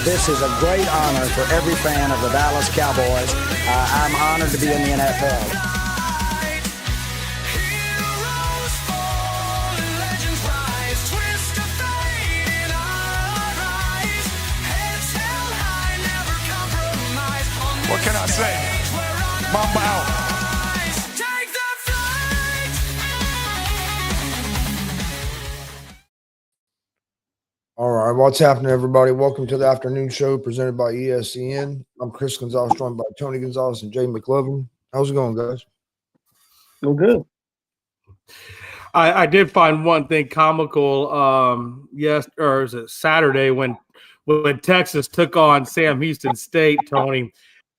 This is a great honor for every fan of the Dallas Cowboys. I'm honored to be in the NFL. What can I say? Mamba out. All right, what's happening, everybody? Welcome to the afternoon show presented by ESCN. I'm Chris Gonzalez, joined by Tony Gonzalez and Jay McLovin. How's it going, guys? Well, good. I did find one thing comical. Yes, or is it Saturday when Texas took on Sam Houston State, Tony?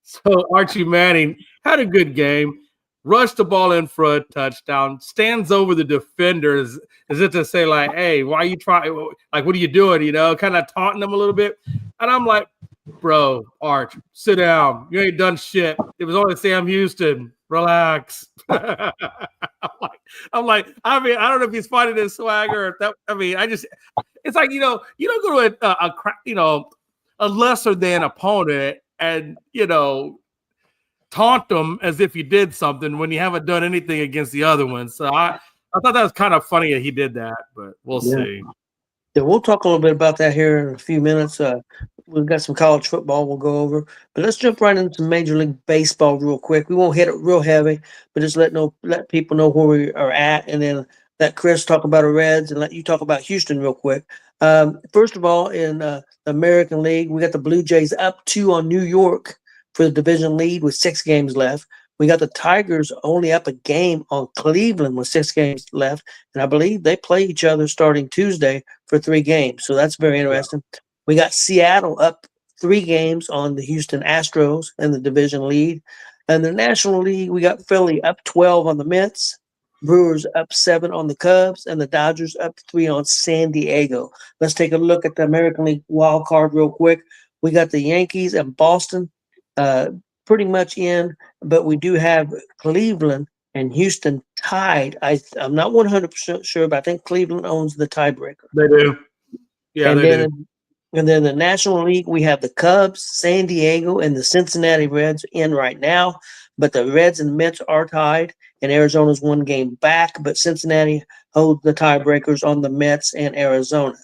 So Archie Manning had a good game, rushed the ball in for a touchdown, stands over the defenders as if to say, like, hey, why are you trying? Like, what are you doing? You know, kind of taunting them a little bit. And I'm like, bro, Arch, sit down. You ain't done shit. It was only Sam Houston. Relax. I'm like, I mean, I don't know if he's fighting his swagger or if that. I mean, it's like, you don't go to a lesser than opponent and, taunt them as if you did something when you haven't done anything against the other one. So I thought that was kind of funny that he did that, but we'll see. Yeah, we'll talk a little bit about that here in a few minutes. We've got some college football we'll go over, but let's jump right into Major League Baseball real quick. We won't hit it real heavy, but just let people know where we are at, and then let Chris talk about the Reds and let you talk about Houston real quick. First of all, in the American League, we got the Blue Jays up 2 on New York for the division lead with 6 games left. We got the Tigers only up a game on Cleveland with 6 games left. And I believe they play each other starting Tuesday for 3 games. So that's very interesting. Yeah. We got Seattle up 3 games on the Houston Astros in the division lead. And the National League, we got Philly up 12 on the Mets, Brewers up 7 on the Cubs, and the Dodgers up 3 on San Diego. Let's take a look at the American League wild card real quick. We got the Yankees and Boston pretty much in, but we do have Cleveland and Houston tied. I'm not 100% sure, but I think Cleveland owns the tiebreaker. They do. Yeah, and they do. And then the National League, we have the Cubs, San Diego, and the Cincinnati Reds in right now, but the Reds and Mets are tied, and Arizona's 1 game back, but Cincinnati holds the tiebreakers on the Mets and Arizona.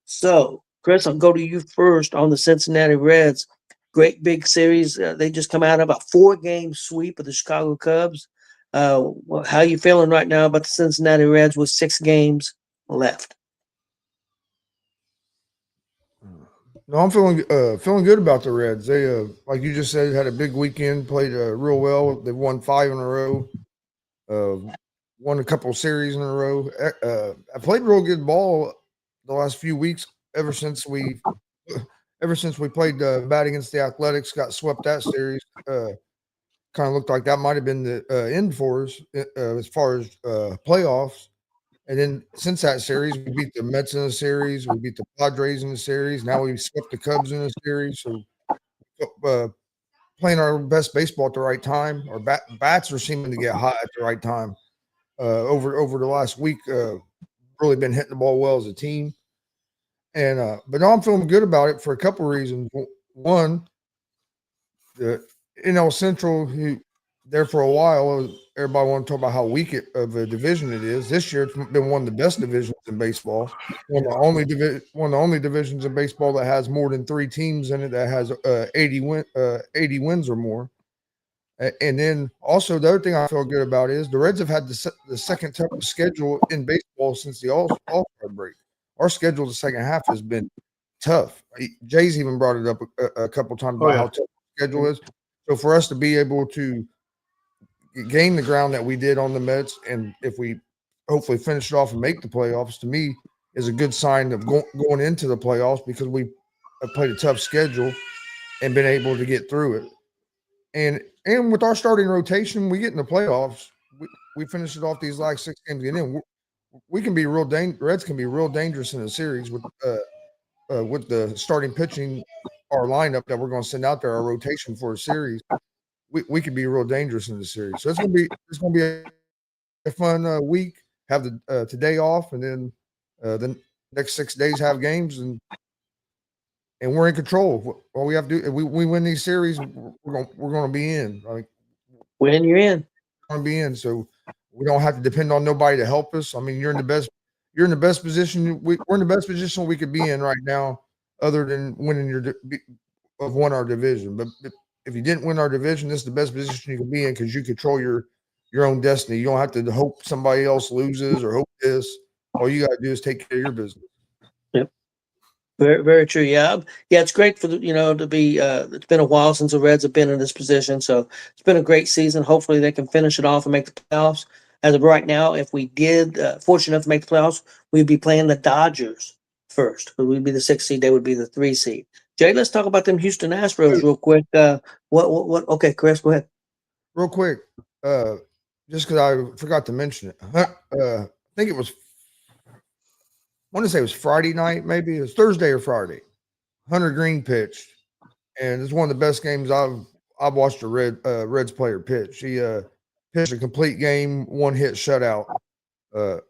So, Chris, I'll go to you first on the Cincinnati Reds. Great big series. They just come out of a 4-game sweep of the Chicago Cubs. How are you feeling right now about the Cincinnati Reds with 6 games left? No, I'm feeling good about the Reds. They, like you just said, had a big weekend, played real well. They've won 5 in a row, won a couple of series in a row. I played real good ball the last few weeks ever since we played bat against the Athletics, got swept that series. Kind of looked like that might have been the end for us as far as playoffs. And then since that series, we beat the Mets in the series, we beat the Padres in the series. Now we swept the Cubs in the series. So playing our best baseball at the right time. Our bats are seeming to get hot at the right time. Over the last week, really been hitting the ball well as a team. And but now I'm feeling good about it for a couple of reasons. One, the NL Central, who there for a while, everybody want to talk about how weak of a division it is. This year, it's been one of the best divisions in baseball. One of the only divisions in baseball that has more than 3 teams in it that has 80 wins or more. And then also the other thing I feel good about is the Reds have had the second toughest schedule in baseball since the All-Star break. Our schedule the second half has been tough. Jay's even brought it up a couple times about how tough the schedule is. So for us to be able to gain the ground that we did on the Mets, and if we hopefully finish it off and make the playoffs, to me is a good sign of going into the playoffs because we have played a tough schedule and been able to get through it. And with our starting rotation, we get in the playoffs. We finish it off these last 6 games. And then we can be real Reds can be real dangerous in a series with the starting pitching, our lineup that we're going to send out there, our rotation for a series. We could be real dangerous in the series. So it's going to be a fun week. Have the today off, and then the next 6 days have games, and and we're in control. All we have to do, if we win these series, we're going to be in. Like, When you're in. Going to be in, so we don't have to depend on nobody to help us. I mean, you're in the best position. We're in the best position we could be in right now, other than winning won our division. But if you didn't win our division, this is the best position you can be in because you control your own destiny. You don't have to hope somebody else loses or hope this. All you got to do is take care of your business. Yep. Very, very true. Yeah. It's great for to be, it's been a while since the Reds have been in this position. So it's been a great season. Hopefully they can finish it off and make the playoffs. As of right now, if we did, fortunate enough to make the playoffs, we'd be playing the Dodgers first. We'd be the 6th seed. They would be the 3 seed. Jay, let's talk about them Houston Astros real quick. What? Okay, Chris, go ahead. Real quick, just because I forgot to mention it. I think it was, I want to say it was Friday night, maybe it was Thursday or Friday. Hunter Green pitched, and it's one of the best games I've watched a Reds player pitch. He pitched a complete game, 1-hit shutout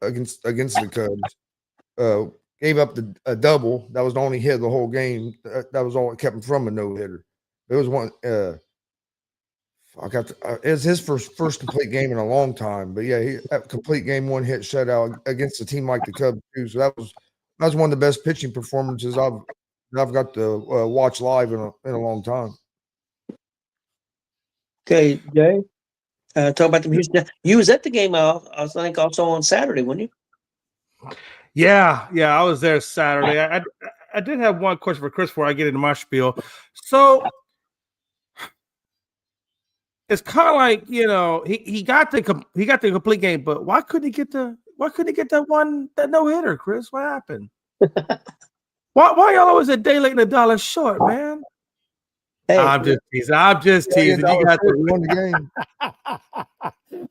against the Cubs. Gave up a double. That was the only hit of the whole game. That was all that kept him from a no-hitter. It was one. It's his first complete game in a long time. But yeah, he complete game, 1-hit shutout against a team like the Cubs too. So that was one of the best pitching performances I've got to watch live in a long time. Okay, Jay. Talk about the Houston. You was at the game. I think also on Saturday, weren't you? Yeah, I was there Saturday. I did have one question for Chris before I get into my spiel. So it's kind of like, he got the complete game, but why couldn't he get that no hitter, Chris? What happened? why y'all always a day late and a dollar short, man? Hey, I'm just teasing. You got to won the game.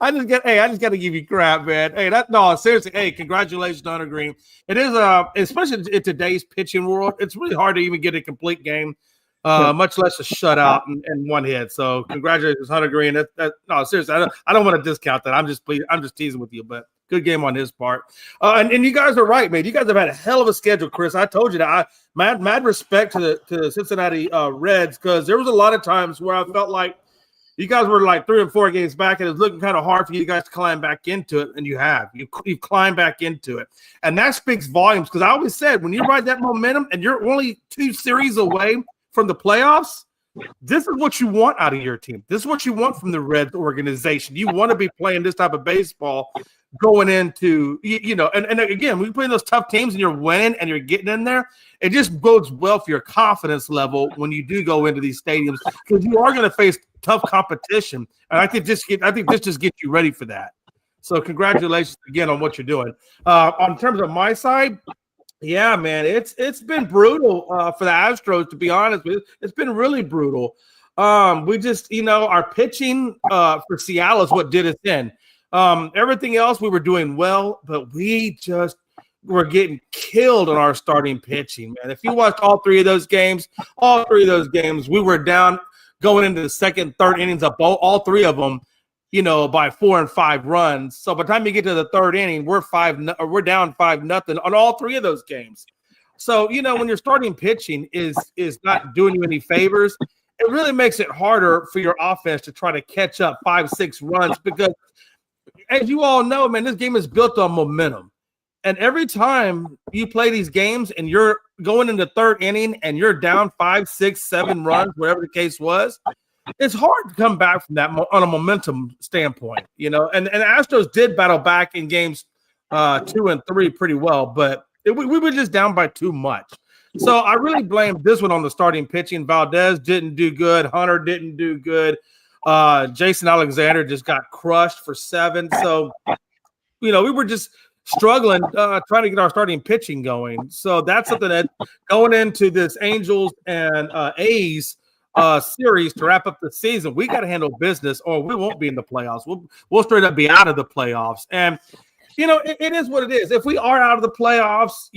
I just got to give you crap, man. Hey, seriously. Hey, congratulations, Hunter Green. It is especially in today's pitching world, it's really hard to even get a complete game, much less a shutout and 1 hit. So congratulations, Hunter Green. No, seriously, I don't want to discount that. I'm just teasing with you, but good game on his part. And you guys are right, man. You guys have had a hell of a schedule, Chris. I told you that. Mad respect to the Cincinnati Reds, because there was a lot of times where I felt like you guys were like 3 and 4 games back, and it was looking kind of hard for you guys to climb back into it, and you have. You've climbed back into it. And that speaks volumes, because I always said when you ride that momentum and you're only 2 series away from the playoffs, this is what you want out of your team. This is what you want from the Reds organization. You want to be playing this type of baseball going into, and again, when you play those tough teams and you're winning and you're getting in there, it just bodes well for your confidence level when you do go into these stadiums, because you are going to face tough competition. And I think this just gets you ready for that. So congratulations again on what you're doing. On terms of my side, yeah, man, it's been brutal for the Astros, to be honest with you. It's been really brutal. We just, our pitching for Seattle is what did us in. Everything else we were doing well, but we just were getting killed on our starting pitching, man. If you watched all three of those games, we were down going into the second, third innings of all 3 of them, by 4 and 5 runs. So by the time you get to the 3rd inning, we're down 5-0 on all 3 of those games. So, when your starting pitching is not doing you any favors, it really makes it harder for your offense to try to catch up 5-6 runs, because as you all know, man, this game is built on momentum. And every time you play these games and you're going into 3rd inning and you're down 5, 6, 7 runs, whatever the case was, it's hard to come back from that on a momentum standpoint, And the Astros did battle back in games 2 and 3 pretty well, but we were just down by too much. So I really blame this one on the starting pitching. Valdez didn't do good. Hunter didn't do good. Jason Alexander just got crushed for 7. So, we were just struggling trying to get our starting pitching going. So that's something that going into this Angels and A's series to wrap up the season, we got to handle business or we won't be in the playoffs. We'll straight up be out of the playoffs. And, it is what it is. If we are out of the playoffs,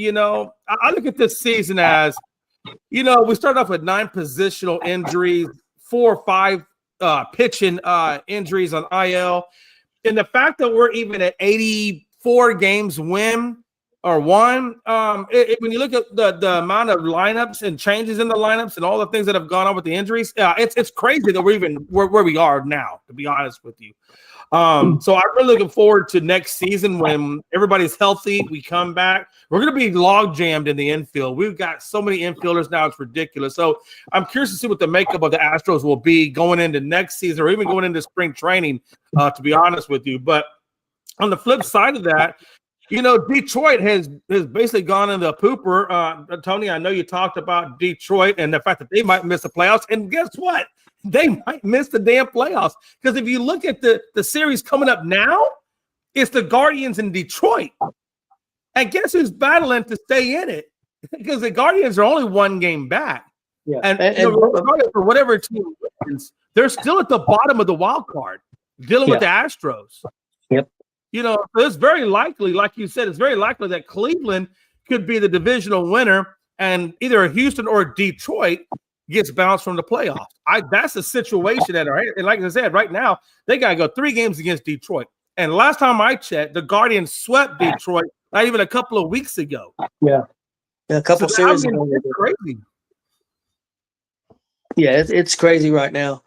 I look at this season as, we started off with 9 positional injuries, 4 or 5 pitching injuries on IL. And the fact that we're even at 84 games win or one. When you look at the amount of lineups and changes in the lineups and all the things that have gone on with the injuries, it's crazy that we're even where we are now, to be honest with you. So I'm really looking forward to next season when everybody's healthy. We come back. We're going to be log jammed in the infield. We've got so many infielders now; it's ridiculous. So I'm curious to see what the makeup of the Astros will be going into next season, or even going into spring training. To be honest with you, but on the flip side of that, Detroit has basically gone into a pooper. Tony, I know you talked about Detroit and the fact that they might miss the playoffs, and guess what? They might miss the damn playoffs, because if you look at the series coming up now, it's the Guardians in Detroit. And guess who's battling to stay in it? Because the Guardians are only one game back. Yeah. And for whatever team wins, they're still at the bottom of the wild card dealing with the Astros. Yep. So it's very likely, like you said, it's very likely that Cleveland could be the divisional winner, and either Houston or Detroit gets bounced from the playoffs. That's the situation that, right? And like I said, right now, they got to go 3 games against Detroit. And last time I checked, the Guardians swept Detroit not even a couple of weeks ago. Yeah, a couple series ago. It's crazy. Yeah, it's crazy right now.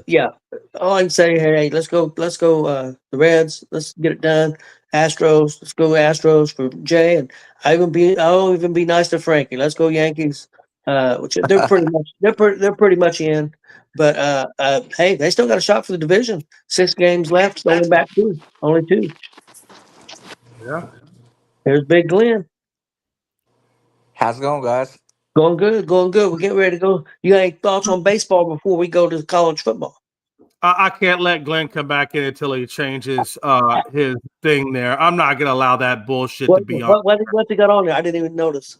Yeah, all I can say, hey, let's go. The Reds. Let's get it done. Astros. Let's go Astros for Jay, and I'll even be nice to Frankie. Let's go Yankees. Which they're pretty much in, but hey, they still got a shot for the division. 6 games left, only back 2, only 2. Yeah. There's Big Glenn. How's it going, guys? Going good. We're getting ready to go. You got any thoughts on baseball before we go to college football? I can't let Glenn come back in until he changes his thing there. I'm not going to allow that bullshit to be on. What's he got on there? I didn't even notice.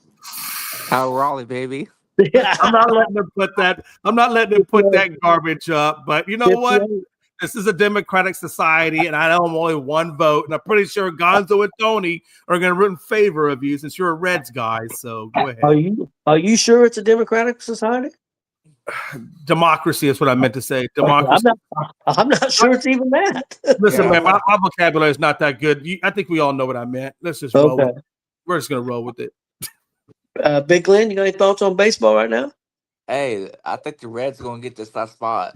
How Raleigh, baby? I'm not letting him put that. I'm not letting him put that garbage up. But you know what? This is a democratic society, and I know I'm only one vote, and I'm pretty sure Gonzo and Tony are going to root in favor of you since you're a Reds guy. So go ahead. Are you sure it's a democratic society? Democracy is what I meant to say. Democracy. I'm not sure it's even that. Listen, man, my vocabulary is not that good. I think we all know what I meant. Let's just roll with it. We're just going to roll with it. Big Glenn, you got any thoughts on baseball right now? Hey, I think the Reds are going to get this last spot.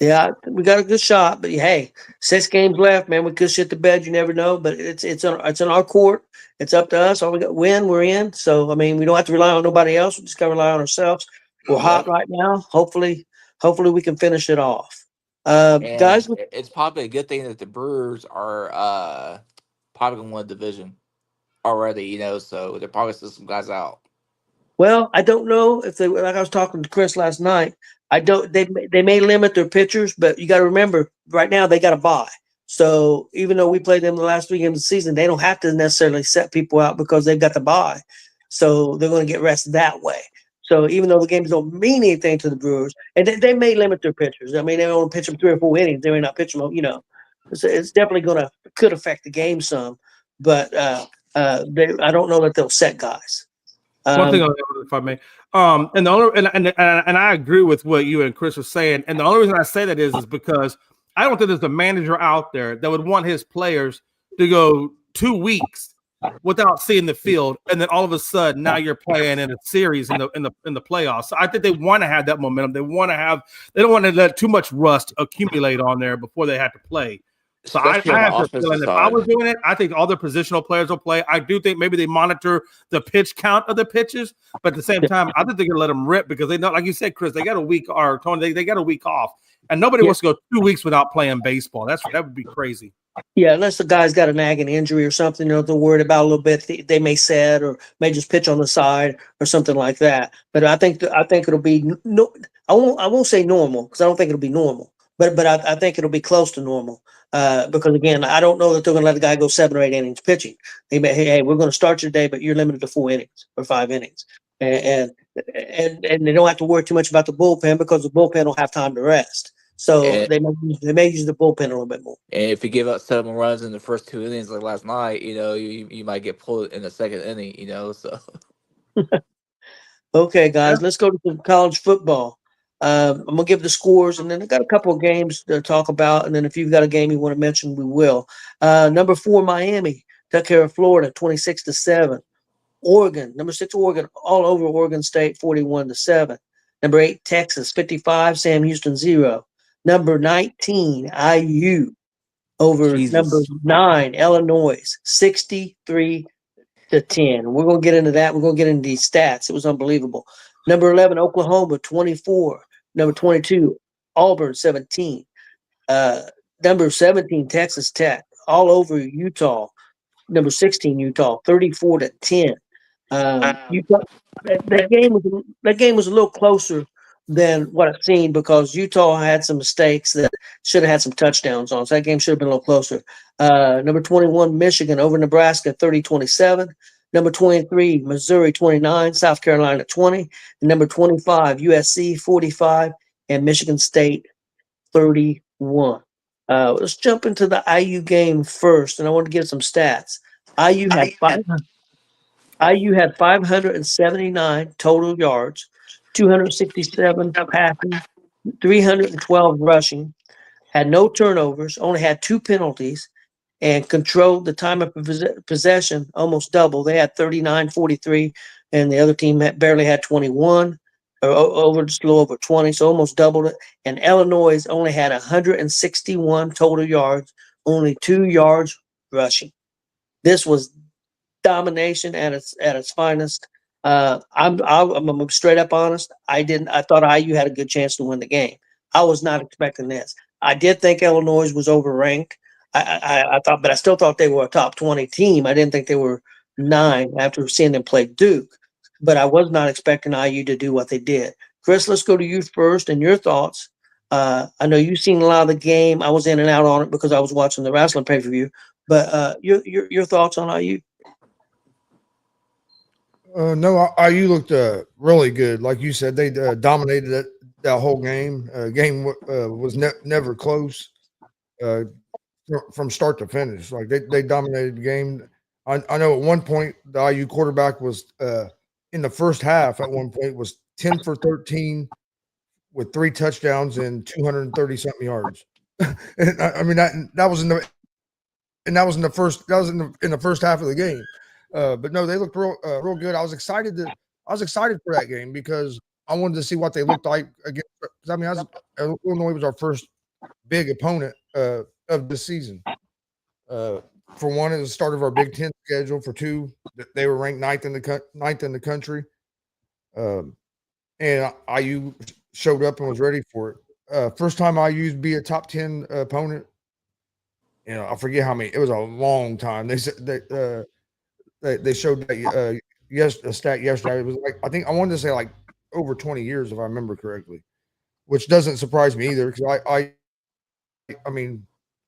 Yeah, we got a good shot, but hey, 6 games left, man. We could shit the bed. You never know, but it's in our court. It's up to us. All we got win, we're in. So I mean, we don't have to rely on nobody else. We just got to rely on ourselves. We're hot right now. Hopefully we can finish it off. Guys, it's probably a good thing that the Brewers are probably going to win the division already. So they're probably still some guys out. Well, I don't know if they, like I was talking to Chris last night. They may limit their pitchers, but you got to remember right now they got a bye. So even though we played them the last 3 games of the season, they don't have to necessarily set people out because they've got the bye. So they're going to get rest that way. So even though the games don't mean anything to the Brewers, and they may limit their pitchers. I mean, they only pitch them 3 or 4 innings. They may not pitch them. It's definitely could affect the game some. But I don't know that they'll set guys. One thing, if I may, and the only and I agree with what you and Chris are saying, and the only reason I say that is because I don't think there's a manager out there that would want his players to go 2 weeks without seeing the field, and then all of a sudden now you're playing in a series in the playoffs. So I think they want to have that momentum. They don't want to let too much rust accumulate on there before they have to play. So I have the feeling if I was doing it, I think all the positional players will play. I do think maybe they monitor the pitch count of the pitches, but at the same time, I think they're gonna let them rip because they know, like you said, Chris, they got a week, or Tony, they got a week off, and nobody wants to go 2 weeks without playing baseball. That would be crazy. Yeah, unless the guy's got a nagging injury or something, they're worried about a little bit. They may set or may just pitch on the side or something like that. But I think it'll be no. I won't say normal because I don't think it'll be normal. But I think it'll be close to normal. Because again, I don't know that they're going to let the guy go 7 or 8 innings pitching. They may, hey, we're going to start you today, but you're limited to 4 innings or 5 innings, and they don't have to worry too much about the bullpen because the bullpen will have time to rest. So they may use the bullpen a little bit more. And if you give up 7 runs in the first 2 innings like last night, you might get pulled in the 2nd inning. So. Okay, guys, let's go to some college football. I'm going to give the scores, and then I got a couple of games to talk about, and then if you've got a game you want to mention, we will. Number 4, Miami took care of Florida 26-7. Oregon, number 6 Oregon, all over Oregon State 41-7. Number 8 Texas 55, Sam Houston 0. Number 19 IU over number Jesus. 9 Illinois 63-10. We're going to get into that. We're going to get into these stats. It was unbelievable. Number 11 Oklahoma 24. Number 22 Auburn 17. Number 17 Texas Tech all over Utah. Number 16 Utah 34-10. Utah, that game was a little closer than what I've seen because Utah had some mistakes that should have had some touchdowns on. So that game should have been a little closer. Number 21 Michigan over Nebraska 30-27. Number 23 Missouri 29, South Carolina 20, and number 25 USC 45, and Michigan State 31. Let's jump into the IU game first, and I want to give some stats. IU had 579 total yards, 267 passing, 312 rushing, had no turnovers, only had 2 penalties, and controlled the time of possession almost double. They had 39-43, and the other team barely had 21, or just a little over 20, so almost doubled it. And Illinois only had 161 total yards, only 2 yards rushing. This was domination at its finest. I'm straight up honest. I thought IU had a good chance to win the game. I was not expecting this. I did think Illinois was overranked. I thought, but I still thought they were a top 20 team. I didn't think they were 9 after seeing them play Duke. But I was not expecting IU to do what they did. Chris, let's go to you first and your thoughts. I know you've seen a lot of the game. I was in and out on it because I was watching the wrestling pay-per-view. But your thoughts on IU? No, IU looked really good. Like you said, they dominated that whole game. Game was never close from start to finish. Like they dominated the game. I know at one point the IU quarterback was in the first half. At one point was 10 for 13 with 3 touchdowns and 230 something yards. And I mean that was in the first half of the game. But no, they looked real good. I was excited for that game because I wanted to see what they looked like against. I mean, Illinois was our first big opponent of the season. For one, it was the start of our Big Ten schedule. For 2, they were ranked 9th in the country, and IU showed up and was ready for it. First time IU'd be a top 10 opponent. You know, I forget how many. It was a long time. They said they showed that a stat yesterday. It was like I wanted to say like over 20 years if I remember correctly, which doesn't surprise me either because I mean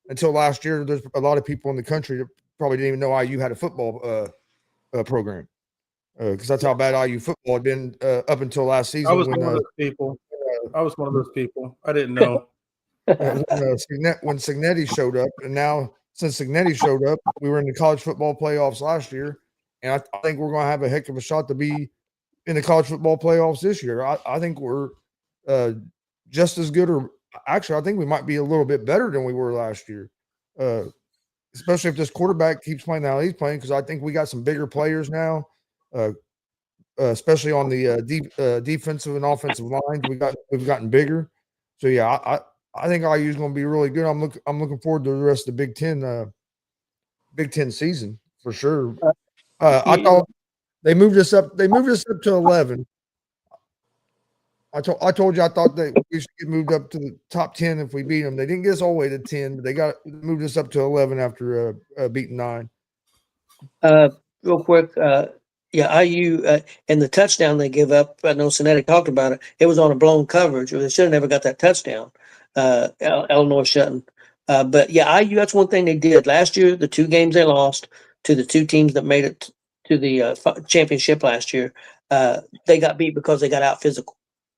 until last year there's a lot of people in the country that probably didn't even know IU had a football program because that's how bad IU football had been up until last season. I was one of those people. I didn't know. When Cignetti showed up, and now since Cignetti showed up, we were in the college football playoffs last year. And I think we're going to have a heck of a shot to be in the college football playoffs this year. I think we're just as good, or actually, I think we might be a little bit better than we were last year, especially if this quarterback keeps playing how he's playing, because I think we got some bigger players now, especially on the defensive and offensive lines. We've gotten bigger. So, yeah, I think IU is going to be really good. I'm looking forward to the rest of the Big Ten season for sure. I thought they moved us up. They moved us up to 11. I told you I thought that we should get moved up to the top 10 if we beat them. They didn't get us all the way to 10, but they moved us up to 11 after beating 9. Real quick, IU and the touchdown they give up. I know Cincinnati talked about it. It was on a blown coverage. They should have never got that touchdown. Illinois shouldn't. But yeah, IU. That's one thing they did last year. The 2 games they lost to the 2 teams that made it to the championship last year, they got beat because they got out physical.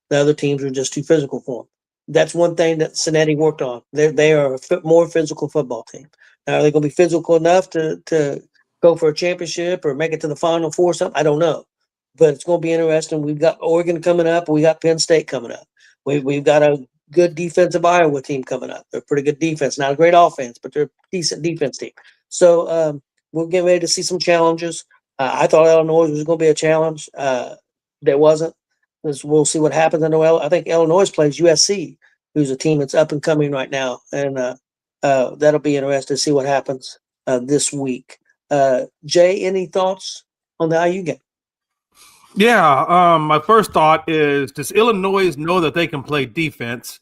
The other teams were just too physical for them. That's one thing that Cincinnati worked on. They are a more physical football team. Now, are they going to be physical enough to go for a championship or make it to the Final Four or something? I don't know. But it's going to be interesting. We've got Oregon coming up. And we got Penn State coming up. We've got a good defensive Iowa team coming up. They're a pretty good defense. Not a great offense, but they're a decent defense team. So we're getting ready to see some challenges. I thought Illinois was going to be a challenge. There wasn't. We'll see what happens. I think Illinois plays USC, who's a team that's up and coming right now, and that'll be interesting to see what happens this week. Jay, any thoughts on the IU game? Yeah, my first thought is, does Illinois know that they can play defense?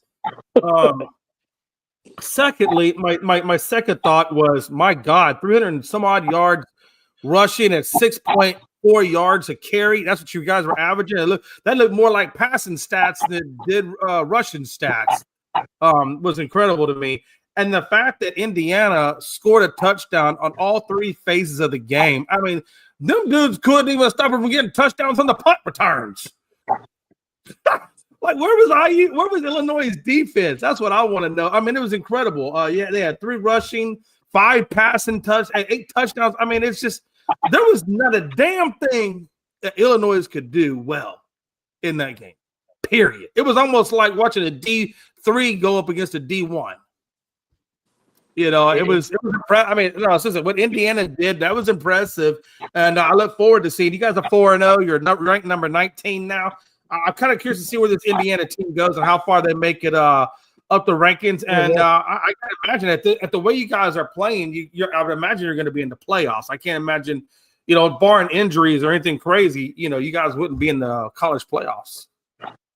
Secondly, my second thought was, my God, 300 and some odd yards rushing at 6.4 yards a carry. That's what you guys were averaging. That looked more like passing stats than did rushing stats. Was incredible to me. And the fact that Indiana scored a touchdown on all three phases of the game. I mean, them dudes couldn't even stop them from getting touchdowns on the punt returns. Like, where was IU? Where was Illinois' defense? That's what I want to know. I mean, it was incredible. Yeah, they had 3 rushing, 5 passing 8 touchdowns. I mean, it's just, there was not a damn thing that Illinois could do well in that game, period. It was almost like watching a D3 go up against a D1. You know, it was I mean, no, listen, what Indiana did, that was impressive. And I look forward to seeing you guys are 4-0. You're ranked number 19 now. I'm kind of curious to see where this Indiana team goes and how far they make it up the rankings. And I can imagine at the way you guys are playing, I would imagine you're going to be in the playoffs. I can't imagine, you know, barring injuries or anything crazy, you know, you guys wouldn't be in the college playoffs.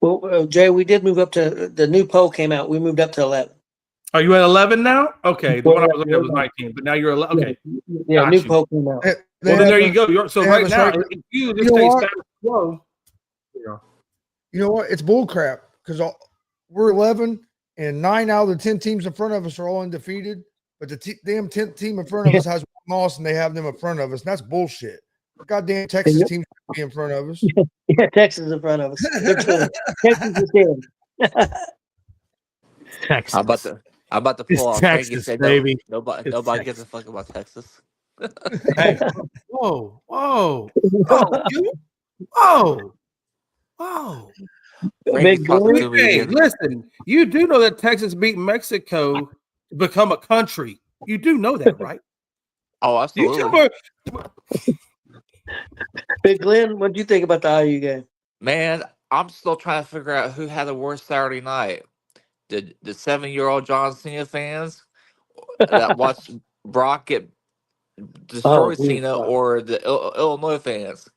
Well, Jay, we did move up to the new poll came out. We moved up to 11. Are you at 11 now? Okay, the one I was looking at was 19, but now you're 11. Okay, Yeah, new poll came out. well, then there you go. So right now, if you just stay status quo, You know what? It's bullcrap because we're 11 and 9 out of the 10 teams in front of us are all undefeated. But the damn 10th team in front of us has one loss and they have them in front of us. And that's bullshit. The goddamn Texas team should be in front of us. Yeah, Texas in front of us. Texas is in. Texas. I'm about to pull off. Texas, said, baby. Nobody Texas. gives a fuck about Texas. Hey, whoa. Frankie's talking to me Hey, again. listen, you do know that Texas beat Mexico to become a country. You do know that, right? Oh, You absolutely. Big Glenn, what do you think about the IU game? Man, I'm still trying to figure out who had the worst Saturday night. Did the 7-year-old John Cena fans that watched Brock get destroy Cena, or the Illinois fans?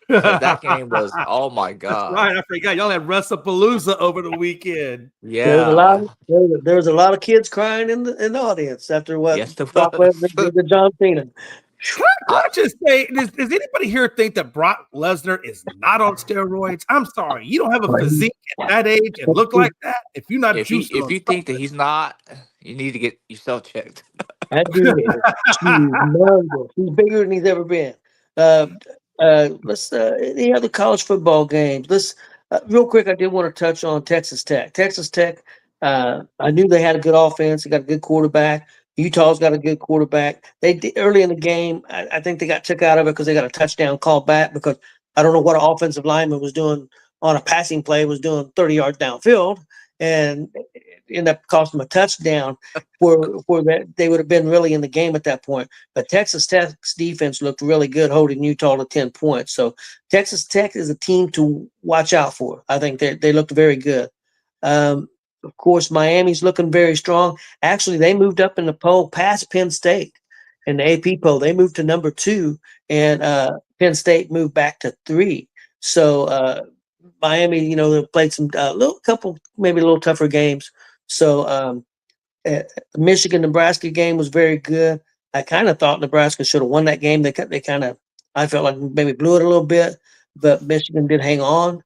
That game was, oh my god! Right, I forgot y'all had WrestlePalooza over the weekend. Yeah, There was a lot of kids crying in the audience after what Yes, there Brock was. Lesnar did to John Cena. Can I just say, does anybody here think that Brock Lesnar is not on steroids? I'm sorry, you don't have a physique at that age and look like that. If you're not if you juiced, think that he's not, you need to get yourself checked. That dude is humongous. He's bigger than he's ever been. Let's any other college football games? Let's real quick. I did want to touch on Texas Tech. Texas Tech. I knew they had a good offense. They got a good quarterback. Utah's got a good quarterback. They did early in the game. I think they got took out of it because they got a touchdown called back because I don't know what an offensive lineman was doing on a passing play, was doing 30 yards downfield, and it ended up costing them a touchdown for that they would have been really in the game at that point. But Texas Tech's defense looked really good, holding Utah to 10 points. So Texas Tech is a team to watch out for. I think they looked very good. Of course, Miami's looking very strong. Actually, they moved up in the poll past Penn State in the AP poll. They moved to number 2, and Penn State moved back to 3. So Miami, you know, they played some maybe a little tougher games. So the Michigan-Nebraska game was very good. I kind of thought Nebraska should have won that game. They kind of, I felt like maybe blew it a little bit, but Michigan did hang on.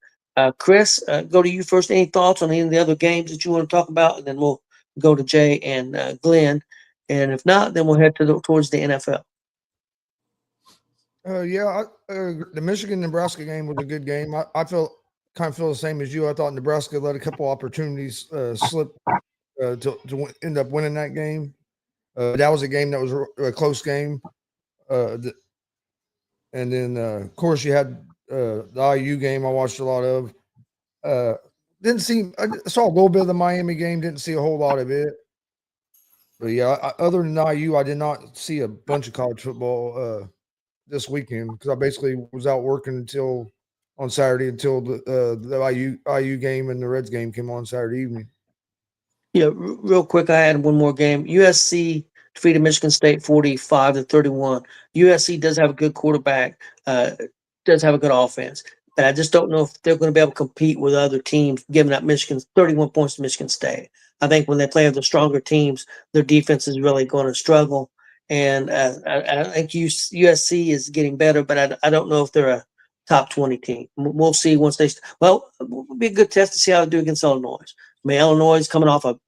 Chris, go to you first. Any thoughts on any of the other games that you want to talk about? And then we'll go to Jay and Glenn. And if not, then we'll head towards the NFL. The Michigan-Nebraska game was a good game. I kind of feel the same as you. I thought Nebraska let a couple opportunities slip to end up winning that game. That was a game that was a close game. And then, of course, you had the IU game I watched a lot of. I saw a little bit of the Miami game, didn't see a whole lot of it. But yeah, other than IU, I did not see a bunch of college football this weekend because I basically was out working until on Saturday until the IU game and the Reds game came on Saturday evening. Yeah, real quick, I had one more game. USC defeated Michigan State 45-31. USC does have a good quarterback, does have a good offense, but I just don't know if they're going to be able to compete with other teams, giving up 31 points to Michigan State. I think when they play with the stronger teams, their defense is really going to struggle. And I think USC is getting better, but I don't know if they're a top 20 team. We'll see once they – well, it will be a good test to see how they do against Illinois. I mean, Illinois is coming off a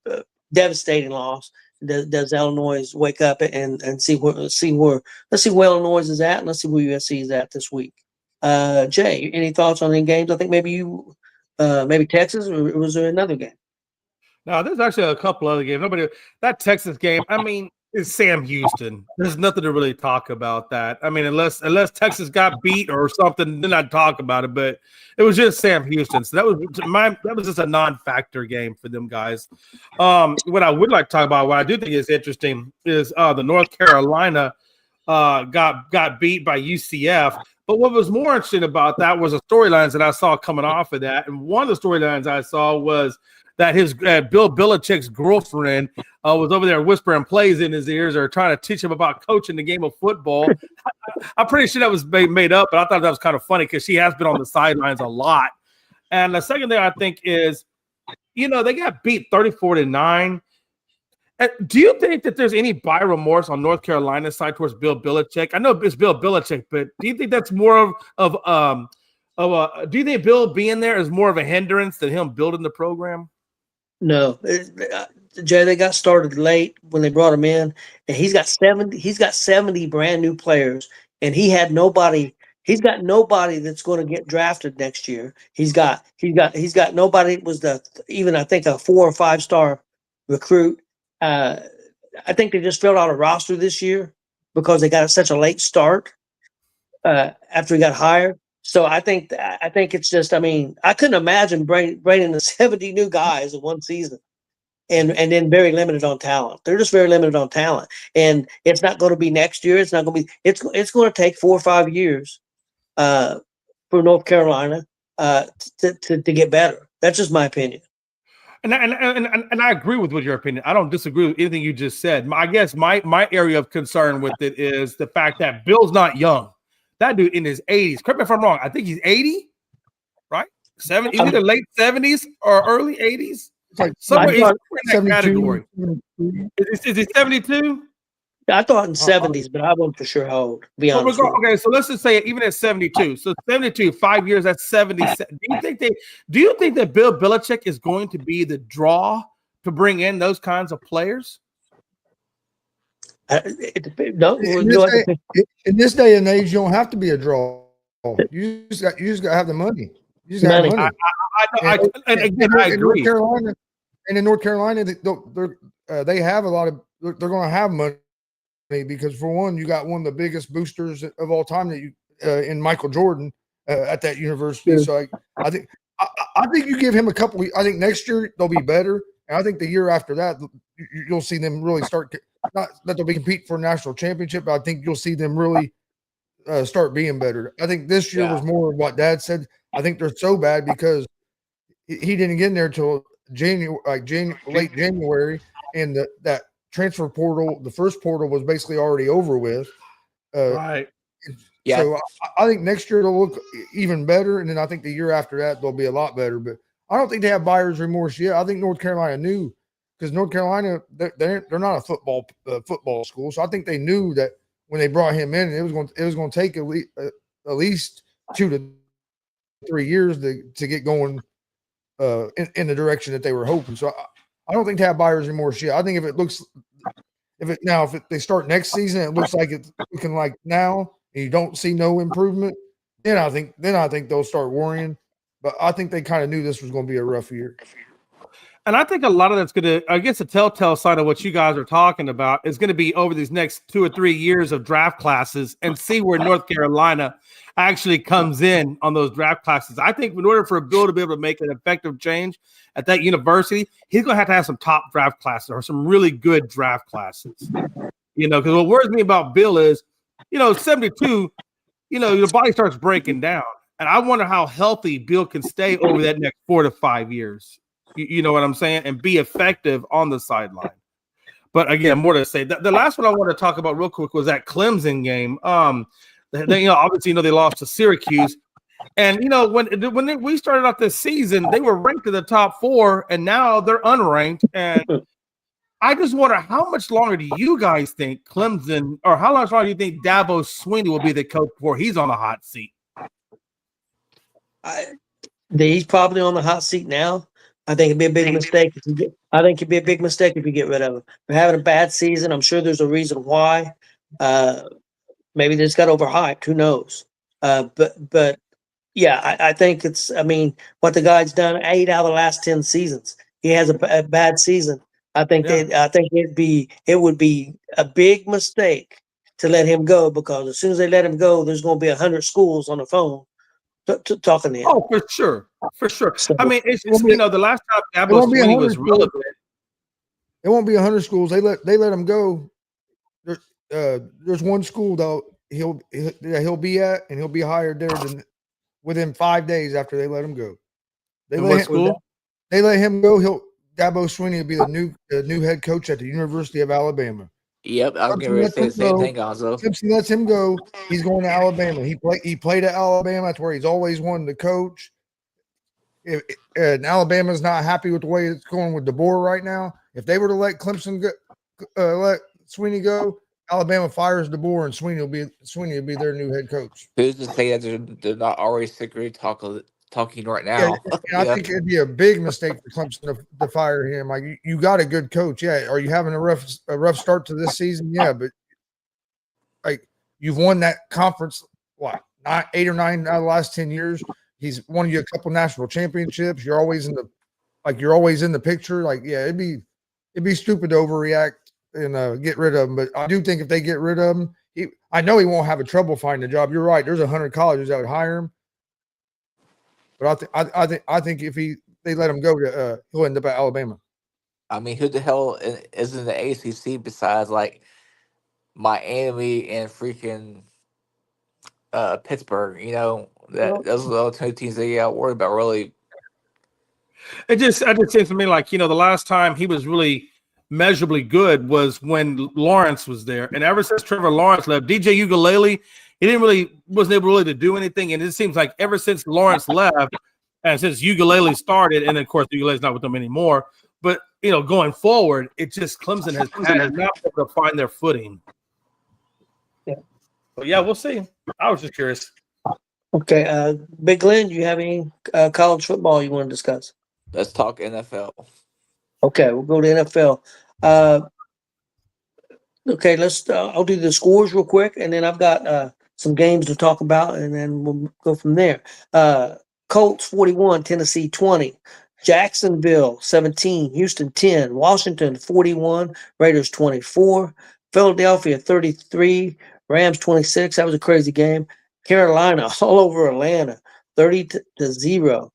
devastating loss. Does Illinois wake up and see where let's see where Illinois is at, and let's see where USC is at this week. Jay, any thoughts on any games? I think maybe maybe Texas, or was there another game? No, there's actually a couple other games. That Texas game, I mean, it's Sam Houston. There's nothing to really talk about that. I mean, unless Texas got beat or something, then I'd talk about it. But it was just Sam Houston. So that was just a non-factor game for them guys. What I would like to talk about, what I do think is interesting, is the North Carolina got beat by UCF. But what was more interesting about that was the storylines that I saw coming off of that. And one of the storylines I saw was that his Bill Belichick's girlfriend was over there whispering plays in his ears or trying to teach him about coaching the game of football. I'm pretty sure that was made up, but I thought that was kind of funny because she has been on the sidelines a lot. And the second thing I think is, they got beat 34-9. Do you think that there's any buy remorse on North Carolina's side towards Bill Belichick? I know it's Bill Belichick, but do you think that's more do you think Bill being there is more of a hindrance than him building the program? No, Jay, they got started late when they brought him in, and he's got 70 brand new players, and he had nobody. He's got nobody that's going to get drafted next year. He's got nobody that was even I think a 4 or 5 star recruit. I think they just filled out a roster this year because they got such a late start after he got hired. So I think it's just, I mean, I couldn't imagine bringing the 70 new guys in one season and then very limited on talent. They're just very limited on talent. And it's not going to be next year. It's not going to be, it's going to take 4 or 5 years for North Carolina to get better. That's just my opinion. And I agree with your opinion. I don't disagree with anything you just said. I guess my area of concern with it is the fact that Bill's not young. That dude in his 80s. Correct me if I'm wrong. I think he's 80, right? 70, either late 70s or early 80s. Like somewhere in that category. Is he 72? I thought in 70s, but I wasn't for sure how old. To be honest. Okay, so let's just say even at 72. So 72, 5 years, that's 70. Do you think that Bill Belichick is going to be the draw to bring in those kinds of players? No. In this day and age, you don't have to be a draw. You just got to have the money. You just got money. I agree. In North Carolina, they have a lot of. They're going to have money because, for one, you got one of the biggest boosters of all time in Michael Jordan at that university. Yeah. So I think you give him a couple. I think next year they'll be better, and I think the year after that you'll see them really start. Not that they'll be competing for a national championship, but I think you'll see them really start being better. I think this year was more of what Dad said. I think they're so bad because he didn't get in there until late January, and that transfer portal, the first portal, was basically already over with. Right. Yeah. So I think next year they'll look even better, and then I think the year after that they'll be a lot better. But I don't think they have buyer's remorse yet. I think North Carolina knew. Because North Carolina, they're not a football school, so I think they knew that when they brought him in, it was going to take at least 2 to 3 years to get going in the direction that they were hoping. So I don't think they have buyer's remorse yet. I think if they start next season, it looks like it's looking like now, and you don't see no improvement, then I think they'll start worrying. But I think they kind of knew this was going to be a rough year. And I think a lot of that's going to, I guess, a telltale sign of what you guys are talking about is going to be over these next 2 or 3 years of draft classes and see where North Carolina actually comes in on those draft classes. I think in order for Bill to be able to make an effective change at that university, he's going to have some top draft classes or some really good draft classes. Because what worries me about Bill is, 72, your body starts breaking down. And I wonder how healthy Bill can stay over that next 4 to 5 years. You know what I'm saying? And be effective on the sideline. But again, more to say. The last one I want to talk about real quick was that Clemson game. Obviously, they lost to Syracuse. And, when we started off this season, they were ranked in the top 4, and now they're unranked. And I just wonder, how much longer do you guys think Clemson, or how much longer do you think Dabo Swinney will be the coach before he's on the hot seat? He's probably on the hot seat now. I think it'd be a big mistake if you get. I think it'd be a big mistake if you get rid of him. They're having a bad season. I'm sure there's a reason why. Maybe they just got overhyped. Who knows? But yeah, I think it's. I mean, what the guy's done 8 out of the last 10 seasons. He has a bad season. I think it would be a big mistake to let him go, because as soon as they let him go, there's going to be 100 schools on the phone talking to him. Oh, for sure. So, I mean, it's the last time Dabo Swinney was relevant. It won't be 100 schools. They let him go. There's one school though he'll be at, and he'll be hired there within 5 days after they let him go. They let him go. Dabo Swinney will be the new head coach at the University of Alabama. Yep, I was going to say the same thing, Gonzo. Clemson lets him go. He's going to Alabama. He played at Alabama. That's where he's always wanted to coach. And Alabama's not happy with the way it's going with DeBoer right now. If they were to let Clemson let Swinney go, Alabama fires DeBoer, and Swinney will be their new head coach. Who's to say that they're not already secretly talking right now? I think it'd be a big mistake for Clemson to fire him. Like, you got a good coach, yeah. Are you having a rough start to this season? Yeah, but like, you've won that conference 8 or 9 out of the last 10 years. He's won you a couple national championships. You're always in the picture. Like, yeah, it'd be stupid to overreact and get rid of him. But I do think if they get rid of him, I know he won't have a trouble finding a job. You're right. There's 100 colleges that would hire him. But I think if they let him go, he'll end up at Alabama. I mean, who the hell is in the ACC besides like Miami and freaking Pittsburgh? Those are the only 2 teams they worry about, really. It just seems to me like, the last time he was really measurably good was when Lawrence was there. And ever since Trevor Lawrence left, DJ Uiagalelei, he wasn't able really to do anything. And it seems like ever since Lawrence left, and since Uiagalelei started, and of course Uiagalelei's not with them anymore, but going forward, it just Clemson has not been able to find their footing. Yeah. But yeah, we'll see. I was just curious. Okay, Big Glenn, do you have any college football you want to discuss? Let's talk NFL. Okay, we'll go to NFL. Okay, let's. I'll do the scores real quick, and then I've got some games to talk about, and then we'll go from there. Colts 41, Tennessee 20, Jacksonville 17, Houston 10, Washington 41, Raiders 24, Philadelphia 33, Rams 26. That was a crazy game. Carolina all over Atlanta 30-0.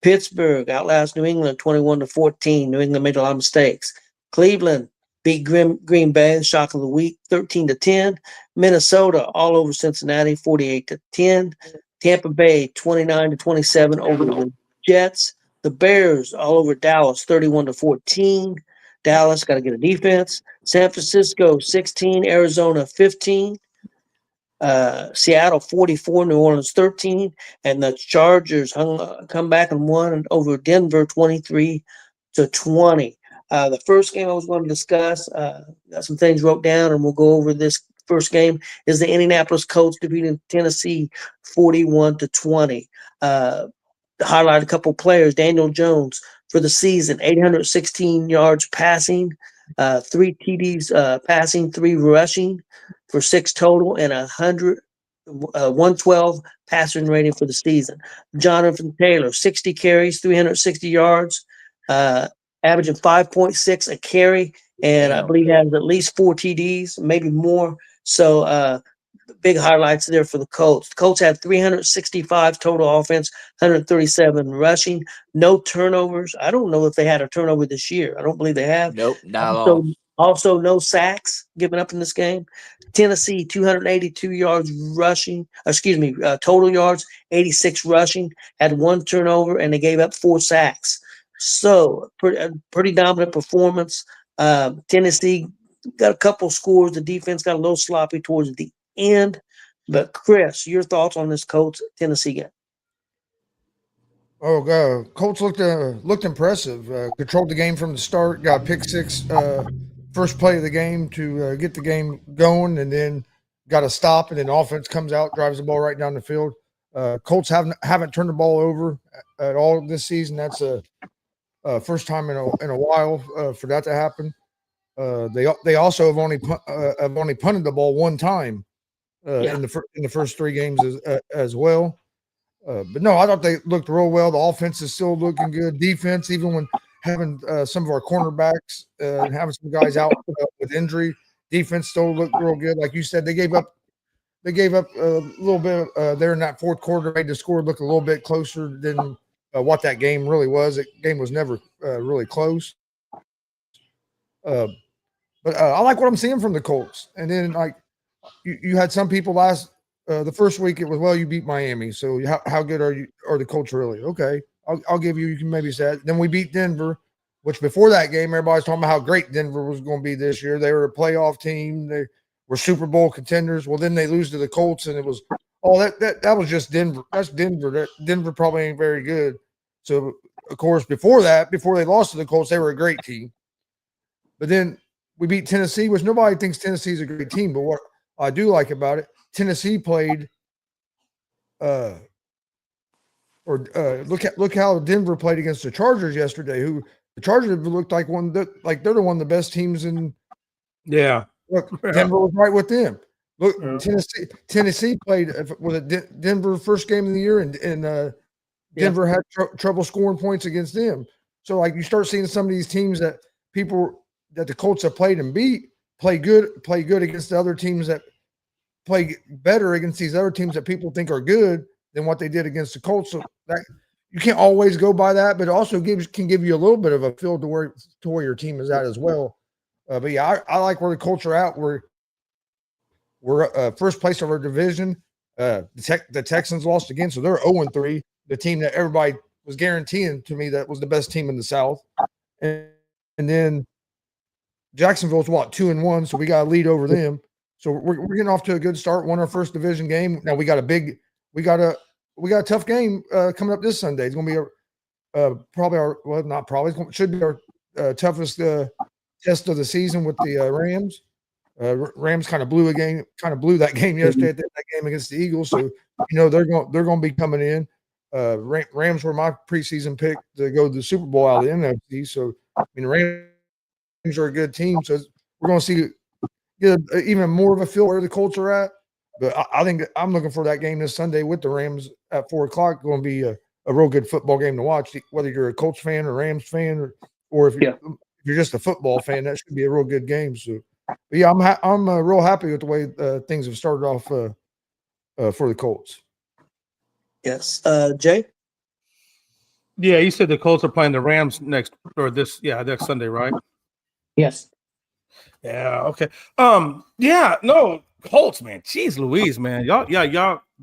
Pittsburgh outlast New England 21-14. New England made a lot of mistakes. Cleveland beat Green Bay, shock of the week, 13-10. Minnesota all over Cincinnati, 48-10. Tampa Bay 29-27 over the Jets. The Bears all over Dallas, 31-14. Dallas got to get a defense. San Francisco 16, Arizona 15. Seattle 44, New Orleans 13, and the Chargers come back and won over Denver 23-20. The first game I was going to discuss, got some things wrote down, and we'll go over this first game, is the Indianapolis Colts defeating Tennessee 41-20. Highlight a couple players. Daniel Jones for the season, 816 yards passing, 3 TDs passing, 3 rushing for 6 total, and 112 passing rating for the season. Jonathan Taylor, 60 carries, 360 yards, averaging 5.6 a carry, and I believe has at least 4 TDs, maybe more. So big highlights there for the Colts. The Colts had 365 total offense, 137 rushing, no turnovers. I don't know if they had a turnover this year. I don't believe they have. Nope, not at Also, all. also no sacks given up in this game. Tennessee, 282 yards rushing, total yards, 86 rushing, had 1 turnover, and they gave up 4 sacks. So, pretty dominant performance. Tennessee got a couple scores. The defense got a little sloppy towards the end. But, Chris, your thoughts on this Colts-Tennessee game? Oh, God. Colts looked impressive. Controlled the game from the start. Got a pick 6 first play of the game to get the game going, and then got a stop, and then offense comes out, drives the ball right down the field. Colts haven't turned the ball over at all this season. That's a first time in a while for that to happen. They also have only punted the ball 1 time in the first 3 games as well. But no, I thought they looked real well. The offense is still looking good. Defense, even when having some of our cornerbacks and having some guys out with injury, defense still looked real good. Like you said, they gave up a little bit there in that fourth quarter, made the score look a little bit closer than what that game really was. The game was never really close. But I like what I'm seeing from the Colts. And then, like, you had some people the first week it was, well, you beat Miami, so how good are the Colts really? Okay, I'll give you can maybe say that. Then we beat Denver, which before that game, everybody's talking about how great Denver was going to be this year. They were a playoff team. They were Super Bowl contenders. Well, then they lose to the Colts, and it was, that was just Denver. That's Denver. Denver probably ain't very good. So, of course, before they lost to the Colts, they were a great team. But then we beat Tennessee, which nobody thinks Tennessee's a great team. But what I do like about it, Tennessee played look how Denver played against the Chargers yesterday, who the Chargers looked like they're one of the best teams in. Yeah. Look, Denver was right with them. Look, Tennessee played with Denver first game of the year, and Denver had trouble scoring points against them. So, like, you start seeing some of these teams that the Colts have played and beat play good against the other teams that play better against these other teams that people think are good than what they did against the Colts. So that you can't always go by that, but it also can give you a little bit of a feel to where your team is at as well. But yeah, I like where the Colts are at. We're first place of our division. The Texans lost again, so they're 0-3. The team that everybody was guaranteeing to me that was the best team in the South, and then Jacksonville's 2-1, so we got a lead over them. So we're getting off to a good start. Won our first division game. Now we got a tough game coming up this Sunday. It's going to be should be our toughest test of the season with the Rams. Rams kind of blew that game yesterday at that game against the Eagles. So they're going to be coming in. Rams were my preseason pick to go to the Super Bowl out of the NFC. So the Rams are a good team. So we're going to get even more of a feel where the Colts are at. But I think I'm looking for that game this Sunday with the Rams at 4:00. Going to be a real good football game to watch, whether you're a Colts fan or Rams fan, or if you're just a football fan. That should be a real good game. So, but yeah, I'm real happy with the way things have started off for the Colts. Yes, Jay. Yeah, you said the Colts are playing the Rams next Sunday, right? Yes. Yeah. Okay. Yeah. No, Colts, man. Jeez Louise, man. Y'all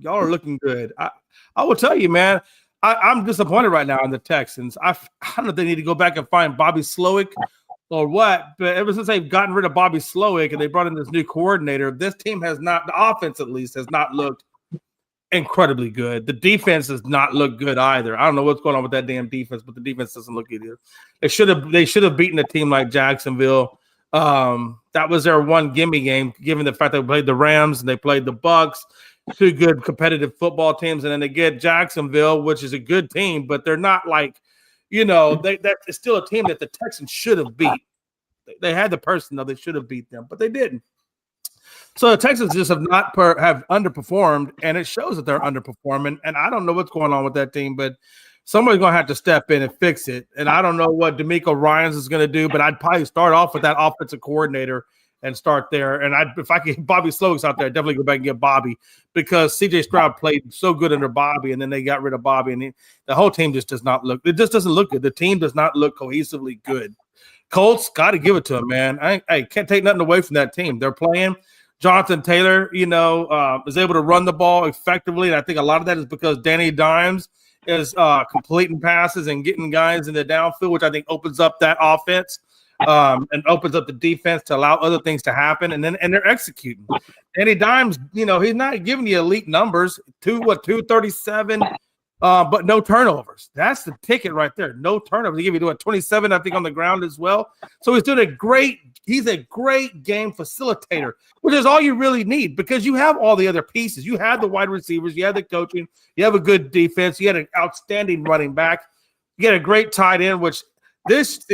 are looking good. I will tell you, man. I'm disappointed right now in the Texans. I don't know if they need to go back and find Bobby Slowick or what. But ever since they've gotten rid of Bobby Slowick and they brought in this new coordinator, this team has not, the offense at least, has not looked incredibly good. The defense does not look good either. I don't know what's going on with that damn defense, but the defense doesn't look either. They should have beaten a team like Jacksonville. That was their one gimme game, given the fact they played the Rams and they played the Bucks, 2 good competitive football teams, and then they get Jacksonville, which is a good team, but they're not like, that's still a team that the Texans should have beat. They had the personnel, they should have beat them, but they didn't. So the Texans just have have underperformed, and it shows that they're underperforming. And I don't know what's going on with that team, but somebody's going to have to step in and fix it. And I don't know what DeMeco Ryans is going to do, but I'd probably start off with that offensive coordinator and start there. And if I could get Bobby Slowik's out there, I'd definitely go back and get Bobby because C.J. Stroud played so good under Bobby, and then they got rid of Bobby, and the whole team just does not look. It just doesn't look good. The team does not look cohesively good. Colts, got to give it to them, man. I can't take nothing away from that team. They're playing. Jonathan Taylor, is able to run the ball effectively, and I think a lot of that is because Danny Dimes is completing passes and getting guys in the downfield, which I think opens up that offense and opens up the defense to allow other things to happen. And they're executing. Danny Dimes, he's not giving you elite numbers, 237, but no turnovers. That's the ticket right there. No turnovers. They give you 27, I think, on the ground as well. So he's a great game facilitator, which is all you really need because you have all the other pieces. You have the wide receivers, you have the coaching, you have a good defense, you had an outstanding running back, you get a great tight end, which this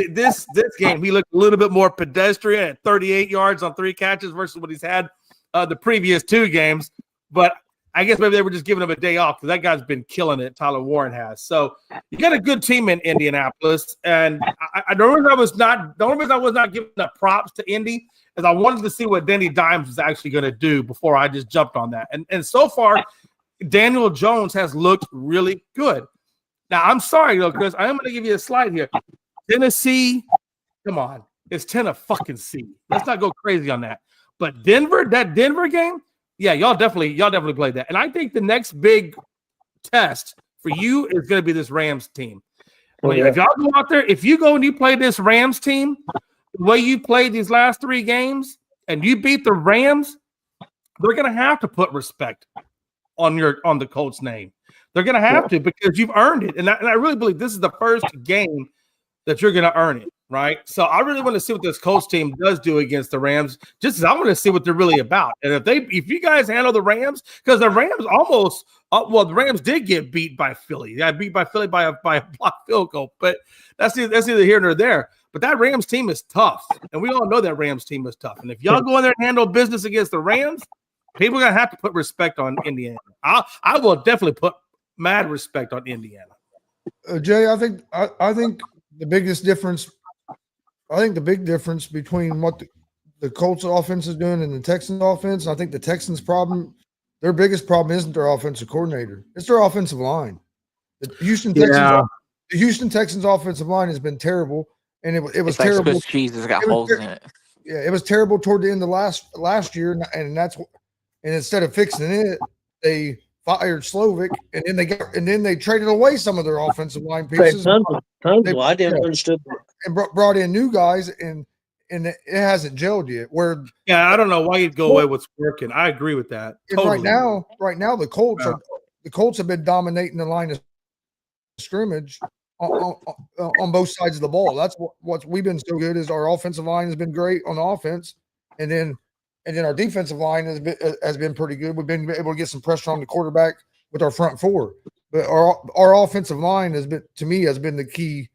game he looked a little bit more pedestrian at 38 yards on 3 catches versus what he's had the previous 2 games. But I guess maybe they were just giving him a day off because that guy's been killing it. Tyler Warren has. So you got a good team in Indianapolis, and the only reason I was not giving the props to Indy is I wanted to see what Danny Dimes was actually going to do before I just jumped on that. And so far, Daniel Jones has looked really good. Now I'm sorry though, Chris, I am going to give you a slide here. Tennessee, come on, it's Tennessee. Let's not go crazy on that. But that Denver game. Yeah, y'all definitely played that. And I think the next big test for you is going to be this Rams team. If y'all go out there, if you go and you play this Rams team, the way you played these last 3 games and you beat the Rams, they're going to have to put respect on the Colts name. They're going to have to because you've earned it. And I really believe this is the first game that you're going to earn it. Right. So I really want to see what this Colts team does do against the Rams, just as I want to see what they're really about. And if you guys handle the Rams, because the Rams the Rams did get beat by Philly. They got beat by Philly by a blocked field goal, but that's either here nor there. But that Rams team is tough. And we all know that Rams team is tough. And if y'all go in there and handle business against the Rams, people are going to have to put respect on Indiana. I will definitely put mad respect on Indiana. Jay, I think the biggest difference. I think the big difference between what the Colts offense is doing and the Texans offense, I think the Texans' problem, their biggest problem isn't their offensive coordinator. It's their offensive line. The Houston Texans offensive line has been terrible, and it was terrible. Swiss cheese has got holes in it. Yeah, it was terrible toward the end of last year, and instead of fixing it, they fired Slovic, and then they traded away some of their offensive line pieces. I didn't understand that. And brought in new guys, and it hasn't gelled yet. I don't know why you'd go away what's working. I agree with that. Totally. Right now, the Colts have been dominating the line of scrimmage on both sides of the ball. That's what we've been so good is our offensive line has been great on offense, and then our defensive line has been pretty good. We've been able to get some pressure on the quarterback with our front 4, but our offensive line has been the key.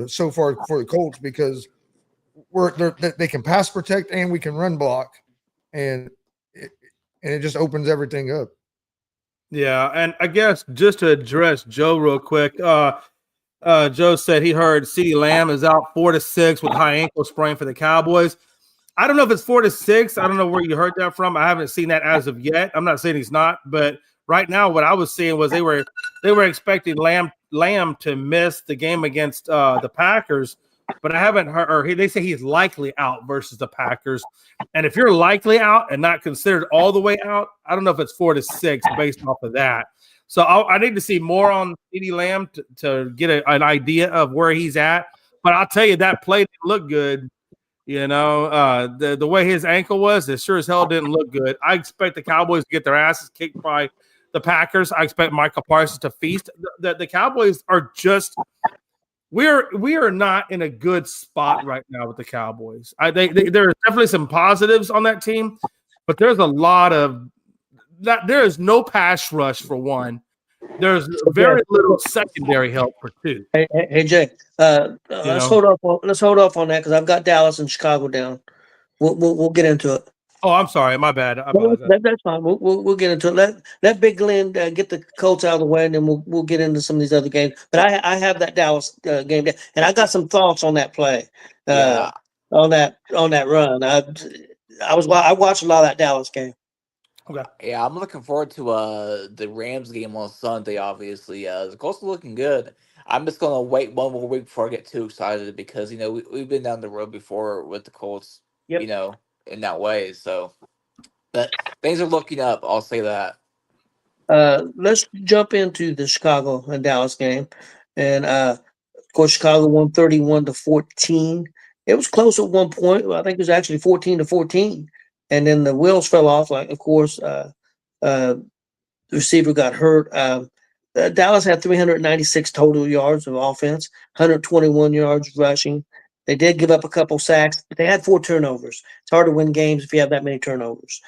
So far for the Colts because they can pass protect and we can run block, and it just opens everything up. Yeah, and I guess just to address Joe real quick, Joe said he heard CeeDee Lamb is out 4 to 6 with high ankle sprain for the Cowboys. I don't know if it's 4 to 6. I don't know where you heard that from. I haven't seen that as of yet. I'm not saying he's not, but right now what I was seeing was they were expecting Lamb to miss the game against the Packers, but I haven't heard, or they say he's likely out versus the Packers. And if you're likely out and not considered all the way out, I don't know if it's 4 to 6 based off of that. So I need to see more on CeeDee Lamb to get an idea of where he's at. But I'll tell you, that play didn't look good. The way his ankle was, it sure as hell didn't look good. I expect the Cowboys to get their asses kicked by the Packers. I expect Michael Parsons to feast. The Cowboys are just we are not in a good spot right now with the Cowboys. There are definitely some positives on that team, but there's a lot of that. There is no pass rush for one. There's very little secondary help for 2. Hey Jay, let's hold off on that because I've got Dallas and Chicago down. We'll get into it. Oh, I'm sorry, my bad. That's fine. We'll get into it. Let Big Glenn get the Colts out of the way, and then we'll get into some of these other games. But I have that Dallas game there, and I got some thoughts on that play, on that run. I watched a lot of that Dallas game. Okay. Yeah, I'm looking forward to the Rams game on Sunday. Obviously, the Colts are looking good. I'm just gonna wait one more week before I get too excited because we've been down the road before with the Colts. Yep. In that way. So, but things are looking up. I'll say that. Let's jump into the Chicago and Dallas game, and of course Chicago won 31-14. It was close at one point. I think it was actually 14-14, and then the wheels fell off. Like, of course, the receiver got hurt. Dallas had 396 total yards of offense, 121 yards rushing. They did give up a couple sacks, but they had 4 turnovers. It's hard to win games if you have that many turnovers.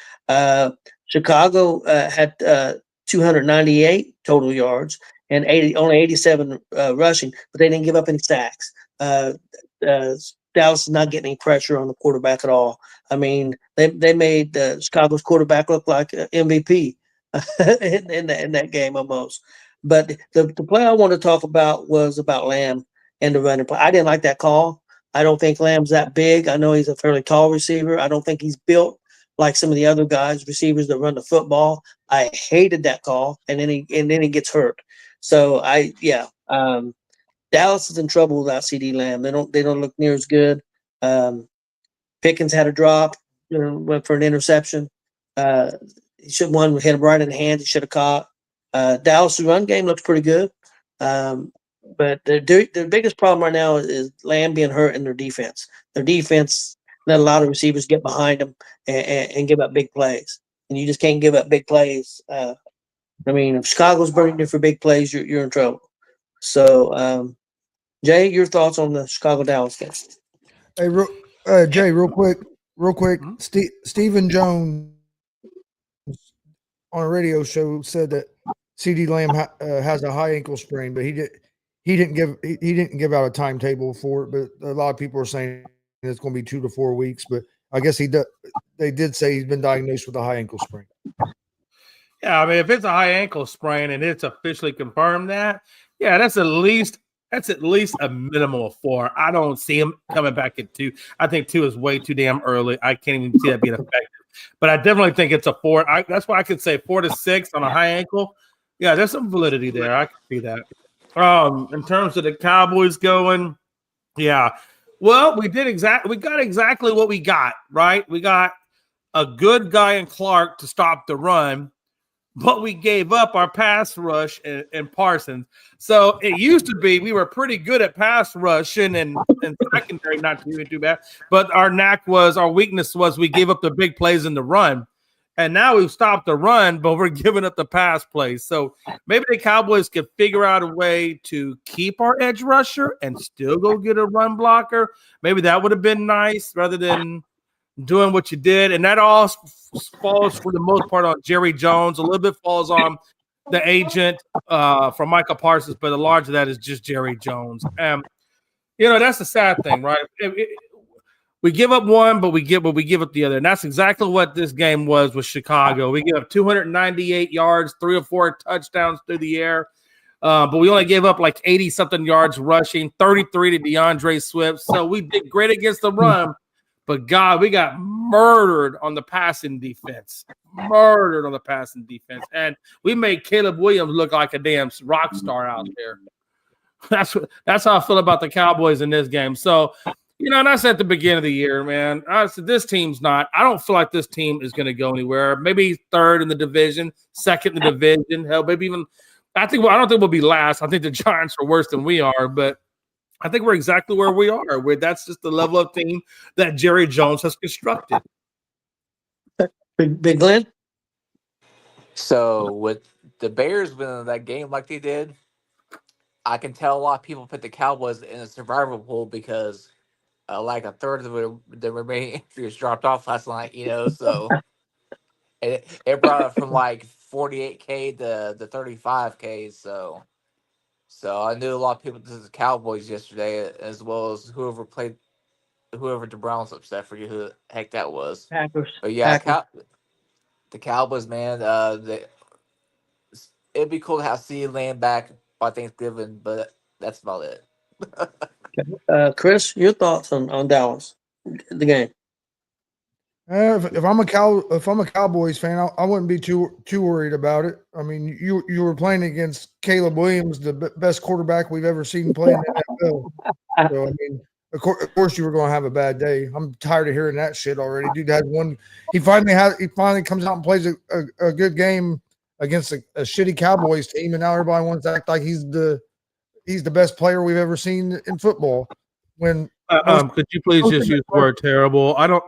Chicago had 298 total yards and only 87 rushing, but they didn't give up any sacks. Dallas is not getting any pressure on the quarterback at all. I mean, they made Chicago's quarterback look like MVP in that game almost. But the play I want to talk about was about Lamb and the running play. I didn't like that call. I don't think Lamb's that big. I know he's a fairly tall receiver. I don't think he's built like some of the other guys, receivers that run the football. I hated that call, and then he gets hurt. So Dallas is in trouble without CeeDee Lamb. They don't look near as good. Pickens had a drop, went for an interception. He should have won, hit him right in the hand. He should have caught. Dallas' run game looks pretty good. But the biggest problem right now is Lamb being hurt in their defense. Their defense let a lot of receivers get behind them and give up big plays. And you just can't give up big plays. If Chicago's burning you for big plays, you're in trouble. So, Jay, your thoughts on the Chicago-Dallas game? Hey, Jay, real quick. Stephen Jones on a radio show said that CeeDee Lamb has a high ankle sprain, but he didn't give out a timetable for it. But a lot of people are saying it's going to be 2 to 4 weeks. But I guess they did say he's been diagnosed with a high ankle sprain. Yeah, I mean, if it's a high ankle sprain and it's officially confirmed that's at least a minimum of 4. I don't see him coming back at 2. I think 2 is way too damn early. I can't even see that being effective. But I definitely think it's a 4. That's why I could say 4 to 6 on a high ankle. Yeah, there's some validity there. I can see that. In terms of the Cowboys going, yeah. Well, we got exactly what we got, right? We got a good guy in Clark to stop the run, but we gave up our pass rush in Parsons. So it used to be we were pretty good at pass rushing and secondary, not doing too bad. But our weakness was we gave up the big plays in the run. And now we've stopped the run, but we're giving up the pass plays. So maybe the Cowboys could figure out a way to keep our edge rusher and still go get a run blocker. Maybe that would have been nice rather than doing what you did. And that all falls for the most part on Jerry Jones. A little bit falls on the agent from Michael Parsons, but a large of that is just Jerry Jones. That's the sad thing, right? We give up one, but we give up the other. And that's exactly what this game was with Chicago. We give up 298 yards, 3 or 4 touchdowns through the air. But we only gave up like 80-something yards rushing, 33 to DeAndre Swift. So we did great against the run. But, God, we got murdered on the passing defense. And we made Caleb Williams look like a damn rock star out there. That's how I feel about the Cowboys in this game. So, and I said at the beginning of the year, man, I said this team's not – I don't feel like this team is going to go anywhere. Maybe third in the division, second in the division. Hell, maybe even – I don't think we'll be last. I think the Giants are worse than we are, but I think we're exactly where we are. That's just the level of team that Jerry Jones has constructed. Big Glenn? So with the Bears winning that game like they did, I can tell a lot of people put the Cowboys in a survival pool because – like a third of the remaining entries dropped off last night, so it brought it from like 48K to the 35K. So I knew a lot of people to the Cowboys yesterday, as well as whoever the Browns upset for you, who the heck that was. Packers. But yeah, Packers. The Cowboys, man, it'd be cool to have CeeDee Lamb back by Thanksgiving, but that's about it. Chris, your thoughts on Dallas, the game? If I'm a Cowboys fan, I wouldn't be too worried about it. I mean, you were playing against Caleb Williams, the best quarterback we've ever seen play in the NFL. So I mean, of course you were going to have a bad day. I'm tired of hearing that shit already. Dude has one. He finally comes out and plays a good game against a shitty Cowboys team, and now everybody wants to act like he's the best player we've ever seen in football. When could you please just use the word terrible? I don't.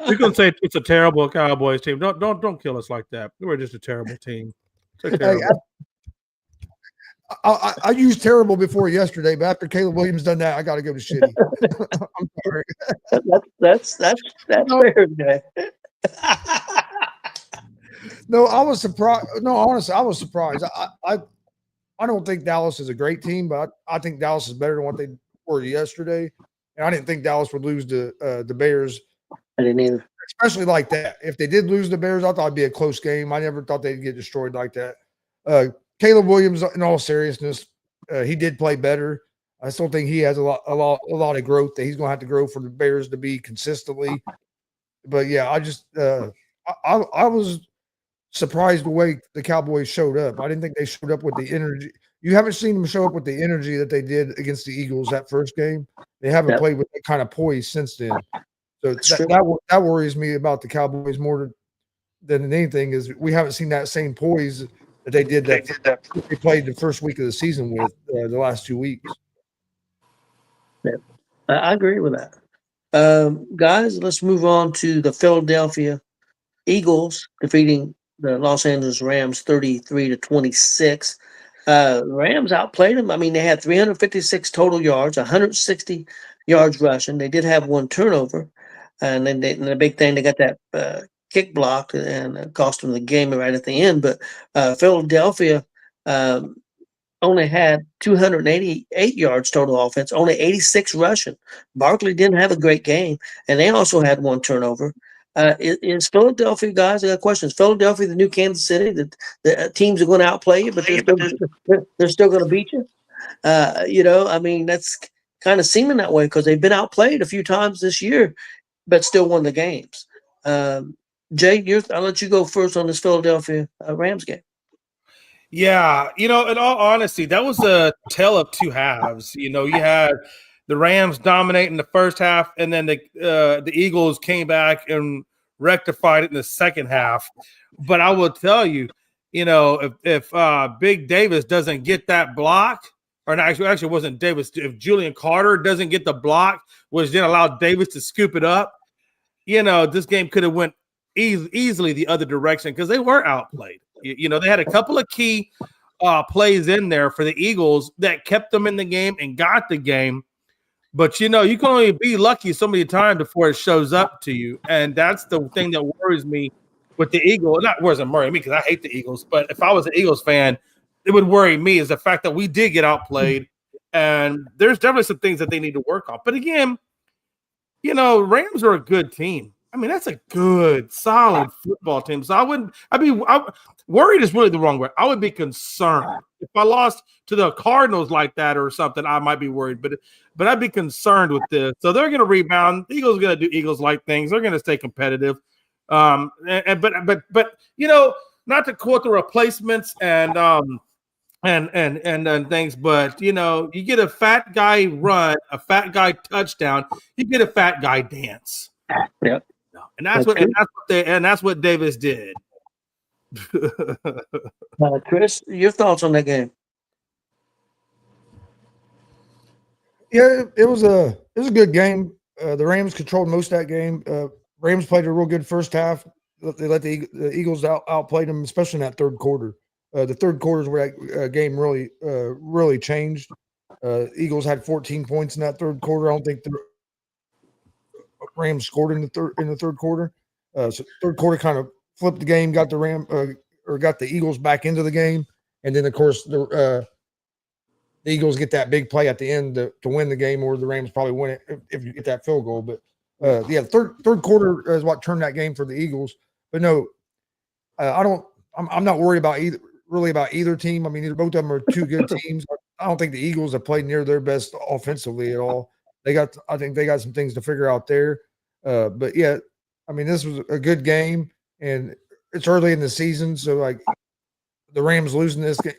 You're gonna say it's a terrible Cowboys team. Don't kill us like that. We're just a terrible team. Terrible. I used terrible before yesterday, but after Caleb Williams done that, I got to go to shitty. I'm sorry. That's fair, Jay. No, I was surprised. No, honestly, I was surprised. I don't think Dallas is a great team, but I think Dallas is better than what they were yesterday. And I didn't think Dallas would lose to the Bears. I didn't either. Especially like that. If they did lose the Bears, I thought it'd be a close game. I never thought they'd get destroyed like that. Caleb Williams, in all seriousness, he did play better. I still think he has a lot of growth that he's going to have to grow for the Bears to be consistently. But yeah, I just I was surprised the way the Cowboys showed up. I didn't think they showed up with the energy. You haven't seen them show up with the energy that they did against the Eagles that first game. They haven't played with that kind of poise since then. So that worries me about the Cowboys more than anything is we haven't seen that same poise that they did that they played the first week of the season with the last 2 weeks. Yeah, I agree with that. Guys, let's move on to the Philadelphia Eagles defeating the Los Angeles Rams 33-26. Rams outplayed them. I mean, they had 356 total yards, 160 yards rushing. They did have one turnover. And then the big thing, they got that kick blocked and it cost them the game right at the end. But Philadelphia only had 288 yards total offense, only 86 rushing. Barkley didn't have a great game, and they also had one turnover. Is Philadelphia, guys, I got questions. Philadelphia, the new Kansas City, the teams are going to outplay you, but they're still going to beat you. I mean, that's kind of seeming that way because they've been outplayed a few times this year, but still won the games. Jay, I'll let you go first on this Philadelphia Rams game. Yeah, in all honesty, that was a tale of two halves. You had the Rams dominating the first half, and then the Eagles came back and rectified it in the second half. But I will tell you, if Big Davis doesn't get that block, or not, actually it wasn't Davis, if Julian Carter doesn't get the block, which then allowed Davis to scoop it up, this game could have went easily the other direction because they were outplayed. They had a couple of key plays in there for the Eagles that kept them in the game and got the game. But, you can only be lucky so many times before it shows up to you. And that's the thing that worries me with the Eagles. Not wasn't worrying me because I hate the Eagles. But if I was an Eagles fan, it would worry me is the fact that we did get outplayed. And there's definitely some things that they need to work on. But again, Rams are a good team. I mean, that's a good, solid football team. So worried is really the wrong word. I would be concerned. If I lost to the Cardinals like that or something, I might be worried. But I'd be concerned with this. So they're going to rebound. The Eagles are going to do Eagles-like things. They're going to stay competitive. But not to quote the replacements and things, but you get a fat guy run, a fat guy touchdown, you get a fat guy dance. Yep. And that's what Davis did. Chris, your thoughts on that game? Yeah, it was a good game. The Rams controlled most of that game. Rams played a real good first half. They let the Eagles outplay them, especially in that third quarter. The third quarter is where that game really changed. Eagles had 14 points in that third quarter. I don't think the Rams scored in the third quarter. So third quarter kind of flipped the game, got the Eagles back into the game, and then of course the Eagles get that big play at the end to win the game, or the Rams probably win it if you get that field goal. But third quarter is what turned that game for the Eagles. But no, I'm not worried about either team. I mean, both of them are two good teams. I don't think the Eagles have played near their best offensively at all. I think they got some things to figure out there. But yeah, I mean, this was a good game, and it's early in the season, so like the Rams losing this game,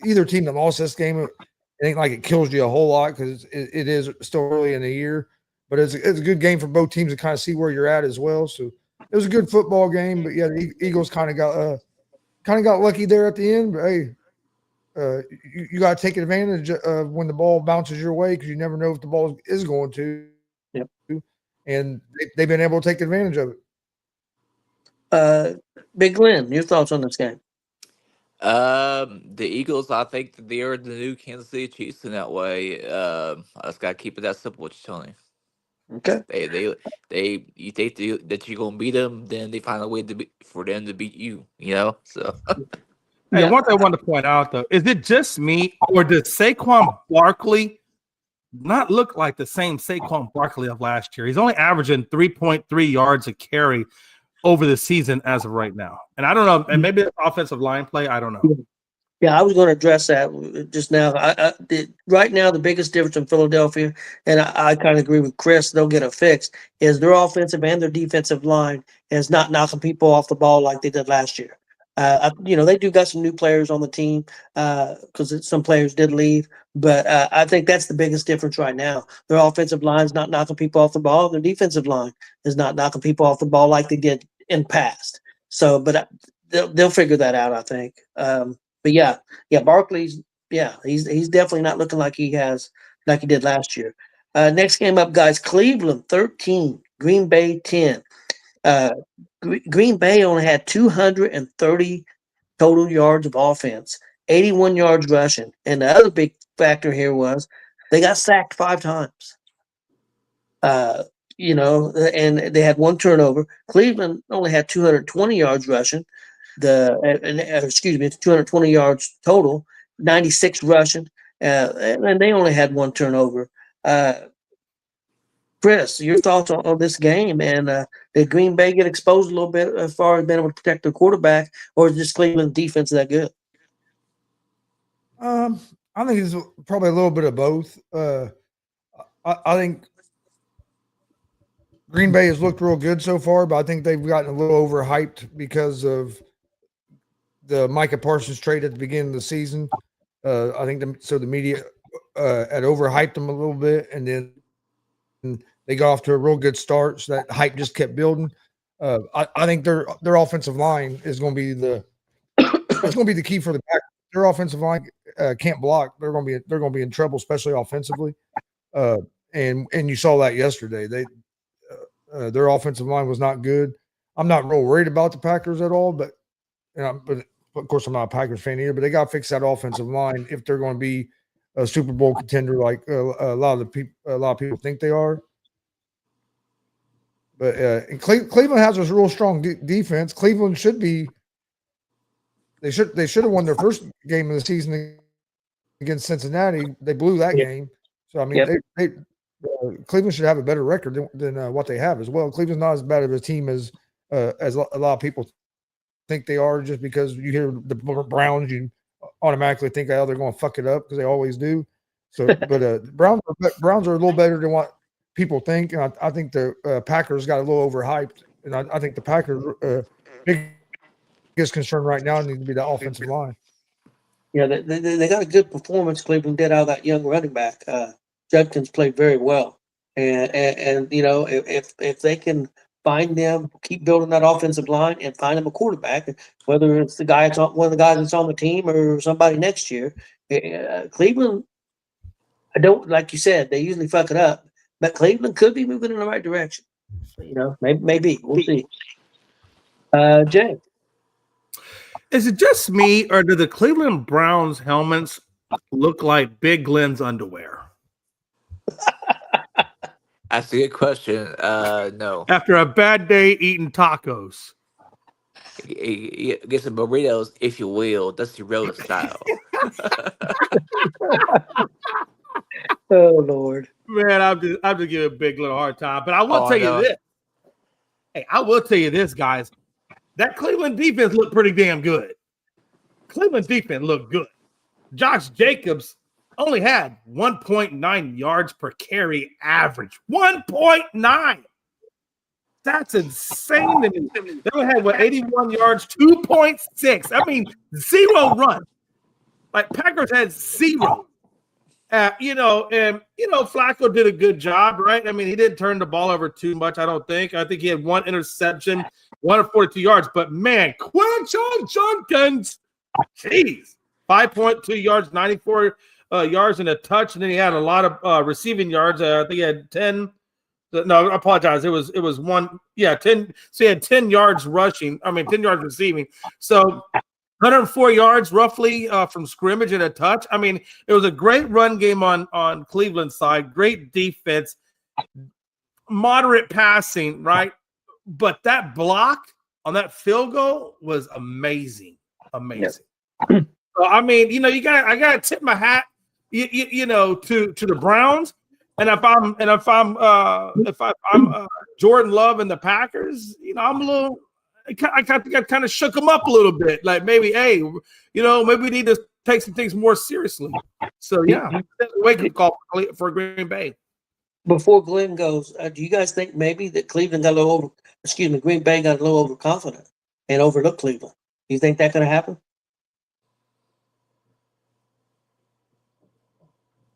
either team that lost this game, it ain't like it kills you a whole lot because it is still early in the year. But it's a good game for both teams to kind of see where you're at as well. So it was a good football game. But yeah, the Eagles kind of got lucky there at the end. But hey, you got to take advantage of when the ball bounces your way because you never know if the ball is going to. Yep. And they've been able to take advantage of it. Big Glenn, your thoughts on this game? The Eagles, I think that they are the new Kansas City Chiefs in that way. I just gotta keep it that simple. What you're telling me. Okay. You think that you're gonna beat them, then they find a way for them to beat you. You know, so. Hey, one thing I wanted to point out though, is it just me or does Saquon Barkley not look like the same Saquon Barkley of last year? He's only averaging 3.3 yards a carry over the season as of right now. And I don't know, and maybe it's offensive line play, I don't know. Yeah, I was going to address that just now. Right now, the biggest difference in Philadelphia, and I kind of agree with Chris, they'll get it fixed, is their offensive and their defensive line is not knocking people off the ball like they did last year. They do got some new players on the team because some players did leave, but I think that's the biggest difference right now. Their offensive line is not knocking people off the ball. Their defensive line is not knocking people off the ball like they did in past. So, but they'll figure that out, I think. But yeah, Barkley's he's definitely not looking like he did last year. Next game up, guys, Cleveland 13, Green Bay 10. Green Bay only had 230 total yards of offense, 81 yards rushing, and the other big factor here was they got sacked 5 times. And they had 1 turnover. Cleveland only had 220 yards rushing. 220 yards total, 96 rushing, and they only had 1 turnover. Chris, your thoughts on this game, and did Green Bay get exposed a little bit as far as being able to protect their quarterback, or is this Cleveland defense that good? I think it's probably a little bit of both. I think Green Bay has looked real good so far, but I think they've gotten a little overhyped because of the Micah Parsons trade at the beginning of the season. I think the media had overhyped them a little bit, and then they got off to a real good start, so that hype just kept building. I think their offensive line is going to be the key for the back. Their offensive line can't block. They're going to be in trouble, especially offensively. And you saw that yesterday. Their offensive line was not good. I'm not real worried about the Packers at all, but of course I'm not a Packers fan either. But they got to fix that offensive line if they're going to be a Super Bowl contender like a lot of people think they are. But and Cleveland has a real strong defense. Cleveland should be. They should have won their first game of the season against Cincinnati. They blew that game. So I mean, Cleveland should have a better record than what they have as well. Cleveland's not as bad of a team as a lot of people think they are. Just because you hear the Browns, you automatically think, oh, they're going to fuck it up because they always do. So, but Browns are a little better than what people think, and I think the Packers got a little overhyped, and I think the Packers' biggest concern right now needs to be the offensive line. Yeah, they got a good performance. Cleveland did out of that young running back. Judkins played very well, and if they can find them, keep building that offensive line, and find them a quarterback, whether it's one of the guys that's on the team or somebody next year, Cleveland. I don't, like you said, they usually fuck it up, but Cleveland could be moving in the right direction. Maybe we'll see. Jay, is it just me, or do the Cleveland Browns helmets look like Big Glenn's underwear? That's a good question. No. After a bad day eating tacos. Get some burritos, if you will. That's your real style. oh Lord, man, I'm just giving Big Glenn a hard time. But I will tell you this. Hey, I will tell you this, guys. That Cleveland defense looked pretty damn good. Cleveland defense looked good. Josh Jacobs only had 1.9 yards per carry average. 1.9. That's insane to me. They had 81 yards, 2.6. I mean, 0 runs. Like Packers had 0. And Flacco did a good job, right? I mean, he didn't turn the ball over too much, I don't think. I think he had 1 interception, 1 of 42 yards. But man, Quinton Jenkins, jeez, 5.2 yards, 94 yards and a touch, and then he had a lot of receiving yards. I think he had 10. No, I apologize. It was 1. Yeah, 10. So he had 10 yards rushing. 10 yards receiving. So 104 yards roughly from scrimmage and a touch. I mean, it was a great run game on Cleveland's side. Great defense, moderate passing, right? But that block on that field goal was amazing, amazing. Yep. So I mean, I gotta tip my hat, to the Browns. And if I'm Jordan Love and the Packers, I'm a little. I kind of shook them up a little bit. Like maybe, hey, maybe we need to take some things more seriously. So yeah, wake up call for Green Bay. Before Glenn goes, do you guys think maybe that Green Bay got a little overconfident and overlooked Cleveland? Do you think that could have happened?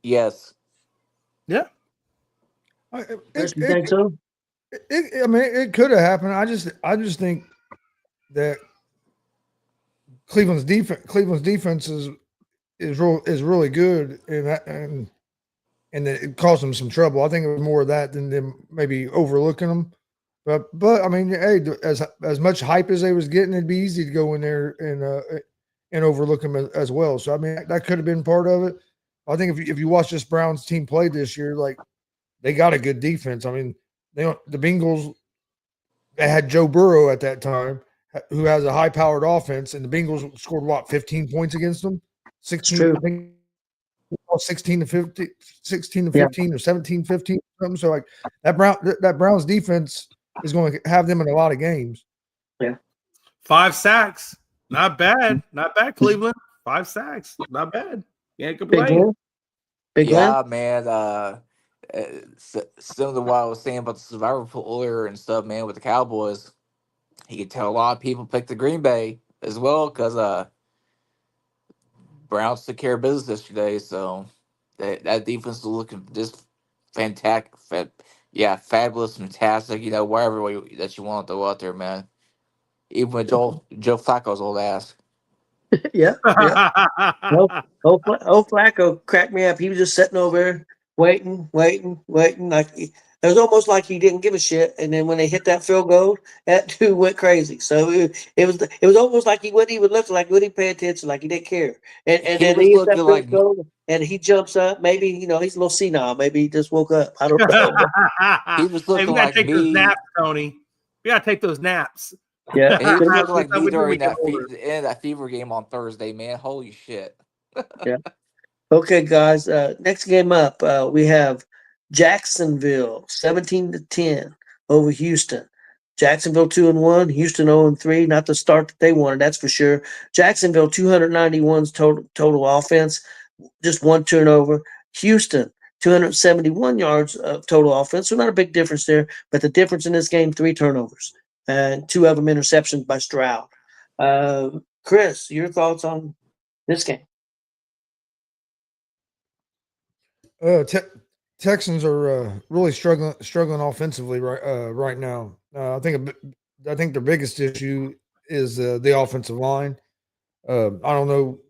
Yes. Yeah. You think so? It could have happened. I just think that Cleveland's defense is really good, and that it caused them some trouble. I think it was more of that than them maybe overlooking them. But I mean, hey, as much hype as they was getting, it'd be easy to go in there and overlook them as well. So I mean, that could have been part of it. I think if you watch this Browns team play this year, like they got a good defense. I mean, the Bengals, they had Joe Burrow at that time, who has a high-powered offense, and the Bengals scored 15 points against them, 16, I think, 16 to 15, or 17-15, something. So like that Browns defense is going to have them in a lot of games. Yeah, 5 sacks, not bad, Cleveland. 5 sacks, not bad. Can't complain. Big yeah, man. Similar to what I was saying about the survivor pool earlier and stuff, man, with the Cowboys, you can tell a lot of people picked the Green Bay as well because Browns took care of business yesterday. So that defense is looking just fantastic. Fabulous, fantastic. Wherever that you want to throw out there, man. Even with Joe Flacco's old ass. Yeah. Old Flacco cracked me up. He was just sitting over there waiting. Like it was almost like he didn't give a shit. And then when they hit that field goal, that dude went crazy. So it was almost like he wouldn't even look, like he wouldn't pay attention, like he didn't care. And then he hit that field goal, and he jumps up. Maybe he's a little senile. Maybe he just woke up. I don't know. He was looking like take those naps, Tony. We gotta take those naps. Yeah, and he was looking like me during that Fever game on Thursday, man. Holy shit. Yeah. Okay, guys. Next game up, we have Jacksonville 17-10 over Houston. Jacksonville 2-1, Houston 0-3. Not the start that they wanted, that's for sure. Jacksonville 291's total offense, just 1 turnover. Houston 271 yards of total offense, so not a big difference there. But the difference in this game, 3 turnovers. And 2 of them interceptions by Stroud. Chris, your thoughts on this game? Texans are really struggling offensively right now. I think their biggest issue is the offensive line. I don't know.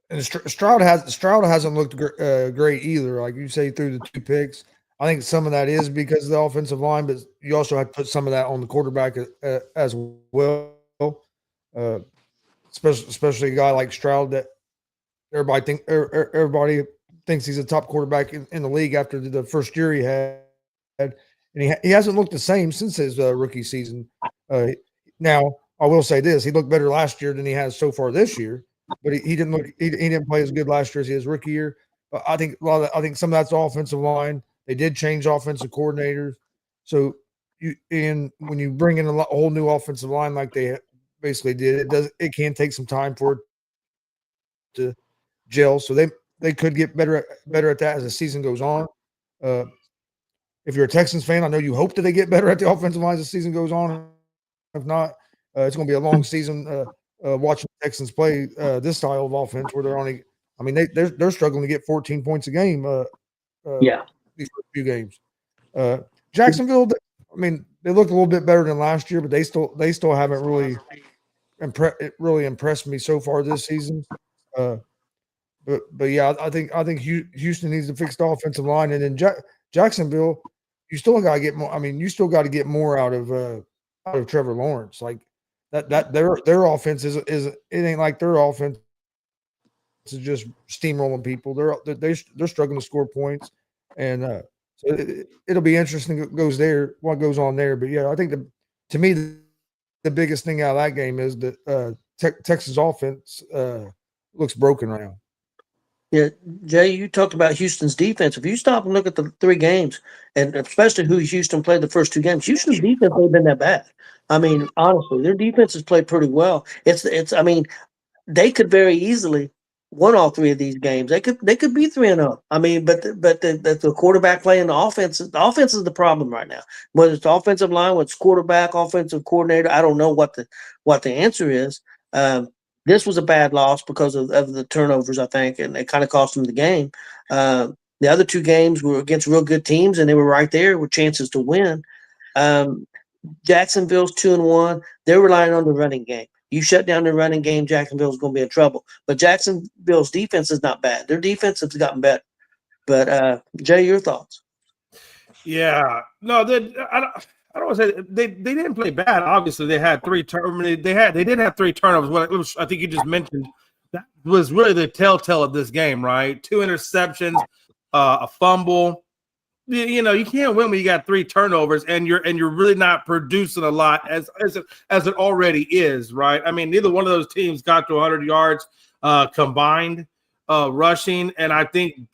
And Stroud hasn't looked great either. Like you say, through the 2 picks. I think some of that is because of the offensive line, but you also have to put some of that on the quarterback as well. Especially a guy like Stroud that everybody thinks he's a top quarterback in the league after the first year he had, and he hasn't looked the same since his rookie season. Now I will say this: he looked better last year than he has so far this year, but he didn't play as good last year as his rookie year. But I think some of that's the offensive line. They did change offensive coordinators. So when you bring in a whole new offensive line like they basically did, it can take some time for it to gel. So they could get better at that as the season goes on. if you're a Texans fan, I know you hope that they get better at the offensive line as the season goes on. If not, it's going to be a long season watching the Texans play this style of offense where they're only. I mean, they're struggling to get 14 points a game. These few games. Jacksonville, I mean, they look a little bit better than last year, but they still haven't really impressed me so far this season. But yeah, I think Houston needs to fix the offensive line, and then Jacksonville, you still got to get more. I mean, you still got to get more out of Trevor Lawrence. Like that their offense is it ain't like their offense is just steamrolling people. They're struggling to score points, and so it'll be interesting what goes on there. But yeah, I think to me the biggest thing out of that game is that Texas offense looks broken right now. Yeah, Jay, you talked about Houston's defense. If you stop and look at the 3 games, and especially who Houston played the first 2 games, Houston's defense ain't been that bad. I mean, honestly, their defense has played pretty well. I mean, they could very easily won all 3 of these games. They could be 3-0. I mean, but the quarterback play and the offense is the problem right now. Whether it's the offensive line, whether it's quarterback, offensive coordinator, I don't know what the answer is. This was a bad loss because of the turnovers, I think, and it kind of cost them the game. The other 2 games were against real good teams, and they were right there with chances to win. Jacksonville's 2-1. They're relying on the running game. You shut down the running game, Jacksonville's going to be in trouble. But Jacksonville's defense is not bad. Their defense has gotten better. But Jay, your thoughts? Yeah, no, I don't want to say they didn't play bad. Obviously, they had 3 turnovers. They did have 3 turnovers. I think you just mentioned that was really the telltale of this game, right? 2 interceptions, a fumble. You know, you can't win when you got 3 turnovers and you're really not producing a lot as it already is, right? I mean, neither one of those teams got to 100 yards combined rushing, and I think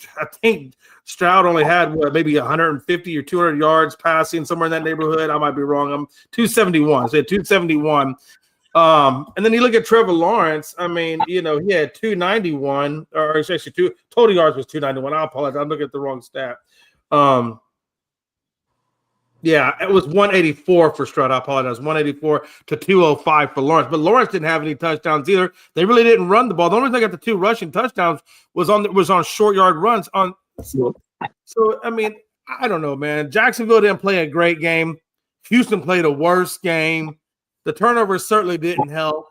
Stroud only had maybe 150 or 200 yards passing, somewhere in that neighborhood. I might be wrong. I'm 271. So 271. And then you look at Trevor Lawrence. I mean, you know, he had 291, or it's actually total yards was 291. I apologize. I'm looking at the wrong stat. Yeah, it was 184 for Stroud. I apologize. 184 to 205 for Lawrence. But Lawrence didn't have any touchdowns either. They really didn't run the ball. The only reason they got the 2 rushing touchdowns was on short yard runs. So I mean, I don't know, man. Jacksonville didn't play a great game. Houston played a worse game. The turnovers certainly didn't help.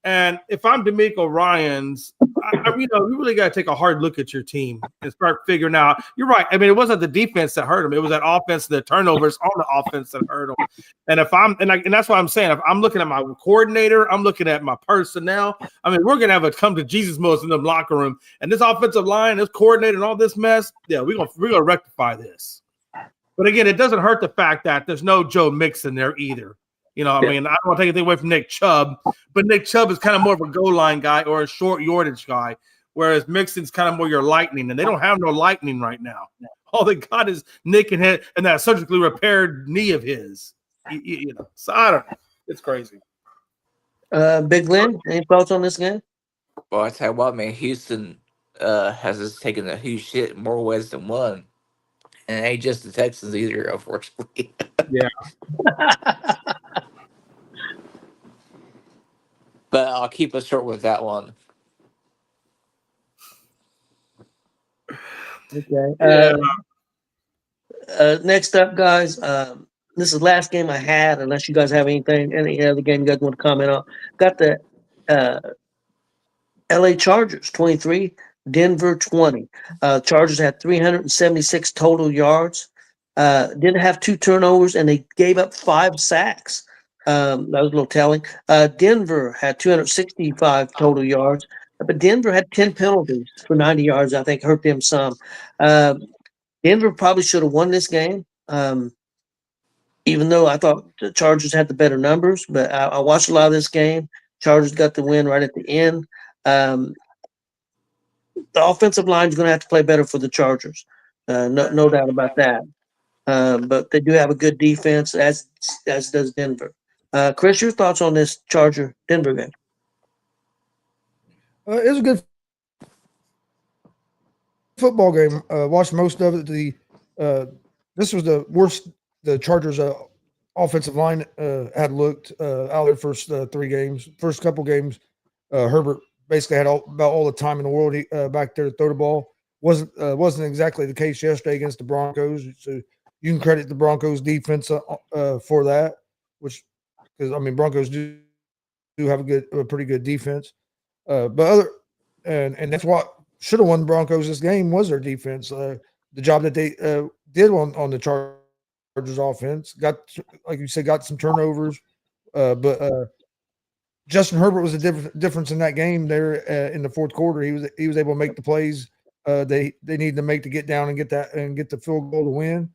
And if I'm DeMeco Ryans, you really got to take a hard look at your team and start figuring out. You're right. I mean, it wasn't the defense that hurt them. It was that offense, the turnovers on the offense that hurt them. And and that's what I'm saying. If I'm looking at my coordinator, I'm looking at my personnel. I mean, we're gonna have a come to Jesus moment in the locker room. And this offensive line, this coordinator, and all this mess. Yeah, we're gonna rectify this. But again, it doesn't hurt the fact that there's no Joe Mixon there either. You know, I mean, I don't want to take anything away from Nick Chubb, but Nick Chubb is kind of more of a goal line guy or a short yardage guy, whereas Mixon's kind of more your lightning, and they don't have no lightning right now. All they got is Nick and that surgically repaired knee of his. You know, so I don't know. It's crazy. Big Lynn, any thoughts on this game? Well, I tell you what, man, Houston has just taken a huge shit in more ways than one. And it ain't just the Texans either, unfortunately. Yeah. But I'll keep us short with that one. Okay. Next up, guys, this is the last game I had, unless you guys have any other game you guys want to comment on. Got the LA Chargers 23, Denver 20. Chargers had 376 total yards. Didn't have 2 turnovers, and they gave up 5 sacks. That was a little telling. Denver had 265 total yards, but Denver had 10 penalties for 90 yards. I think hurt them some. Denver probably should have won this game, even though I thought the Chargers had the better numbers. But I watched a lot of this game. Chargers got the win right at the end. The offensive line is going to have to play better for the Chargers. No doubt about that. But they do have a good defense, as does Denver. Chris, your thoughts on this Charger-Denver game? It was a good football game. Watched most of it. this was the worst the Chargers offensive line had looked out of their first 3 games. First couple games, Herbert basically had about all the time in the world back there to throw the ball. Wasn't exactly the case yesterday against the Broncos. So you can credit the Broncos defense for that, which because I mean Broncos do have a pretty good defense, but and that's what should have won the Broncos this game was their defense. The job that they did on the Chargers offense got, like you said, got some turnovers, but Justin Herbert was a difference in that game there in the fourth quarter. He was able to make the plays they needed to make to get down and get the field goal to win.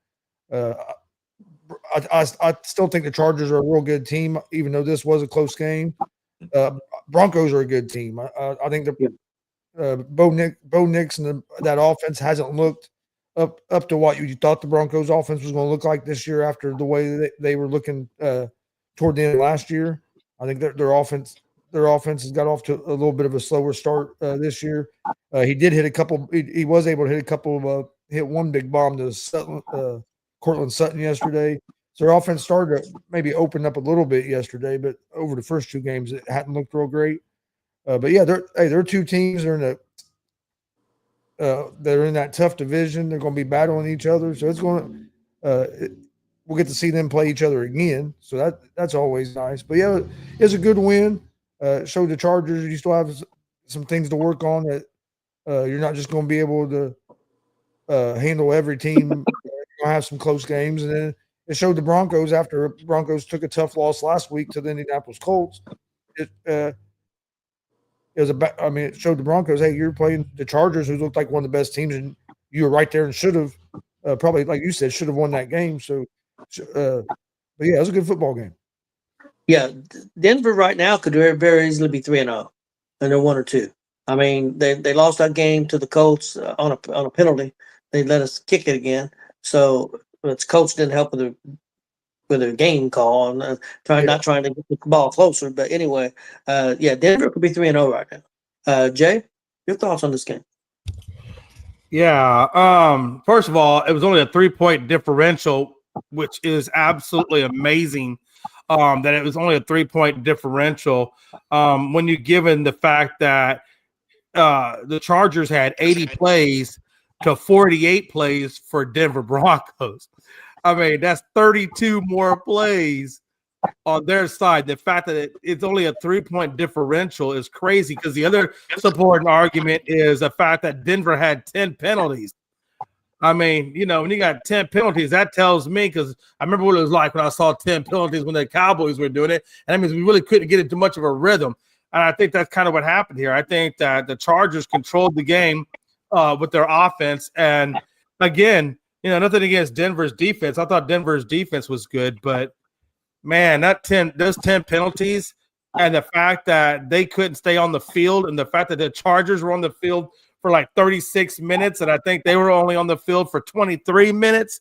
I still think the Chargers are a real good team, even though this was a close game. Broncos are a good team. I think Bo Nix and that offense hasn't looked up to what you thought the Broncos offense was going to look like this year after the way they were looking toward the end of last year. I think their offense has got off to a little bit of a slower start this year. He did hit a couple. He was able to hit a couple of hit one big bomb to Cortland Sutton yesterday. So their offense started to maybe open up a little bit yesterday, but over the first 2 games it hadn't looked real great. But yeah, they're 2 teams. They're in that tough division. They're going to be battling each other. So it's going to we'll get to see them play each other again. So that's always nice. But yeah, it's a good win. Showed the Chargers you still have some things to work on, that you're not just going to be able to handle every team. You're going to have some close games. And then it showed the Broncos, after Broncos took a tough loss last week to the Indianapolis Colts. It showed the Broncos, hey, you're playing the Chargers, who looked like one of the best teams, and you were right there and should have probably, like you said, should have won that game. So, but yeah, it was a good football game. Yeah, Denver right now could very easily be 3-0, and they're 1-2. I mean, they lost that game to the Colts on a penalty. They let us kick it again. So its coach didn't help with their game call and not trying to get the ball closer. But anyway, Denver could be 3-0 right now. Jay, your thoughts on this game? Yeah. First of all, it was only a 3-point differential, which is absolutely amazing. That it was only a 3-point differential when you're given the fact that the Chargers had 80 plays to 48 plays for Denver Broncos. I mean, that's 32 more plays on their side. The fact that it's only a 3-point differential is crazy, because the other supporting argument is the fact that Denver had 10 penalties. I mean, when you got 10 penalties, that tells me, because I remember what it was like when I saw 10 penalties when the Cowboys were doing it. And that means we really couldn't get into much of a rhythm. And I think that's kind of what happened here. I think that the Chargers controlled the game with their offense. And again, nothing against Denver's defense. I thought Denver's defense was good, but man, those 10 penalties and the fact that they couldn't stay on the field, and the fact that the Chargers were on the field for like 36 minutes, and I think they were only on the field for 23 minutes.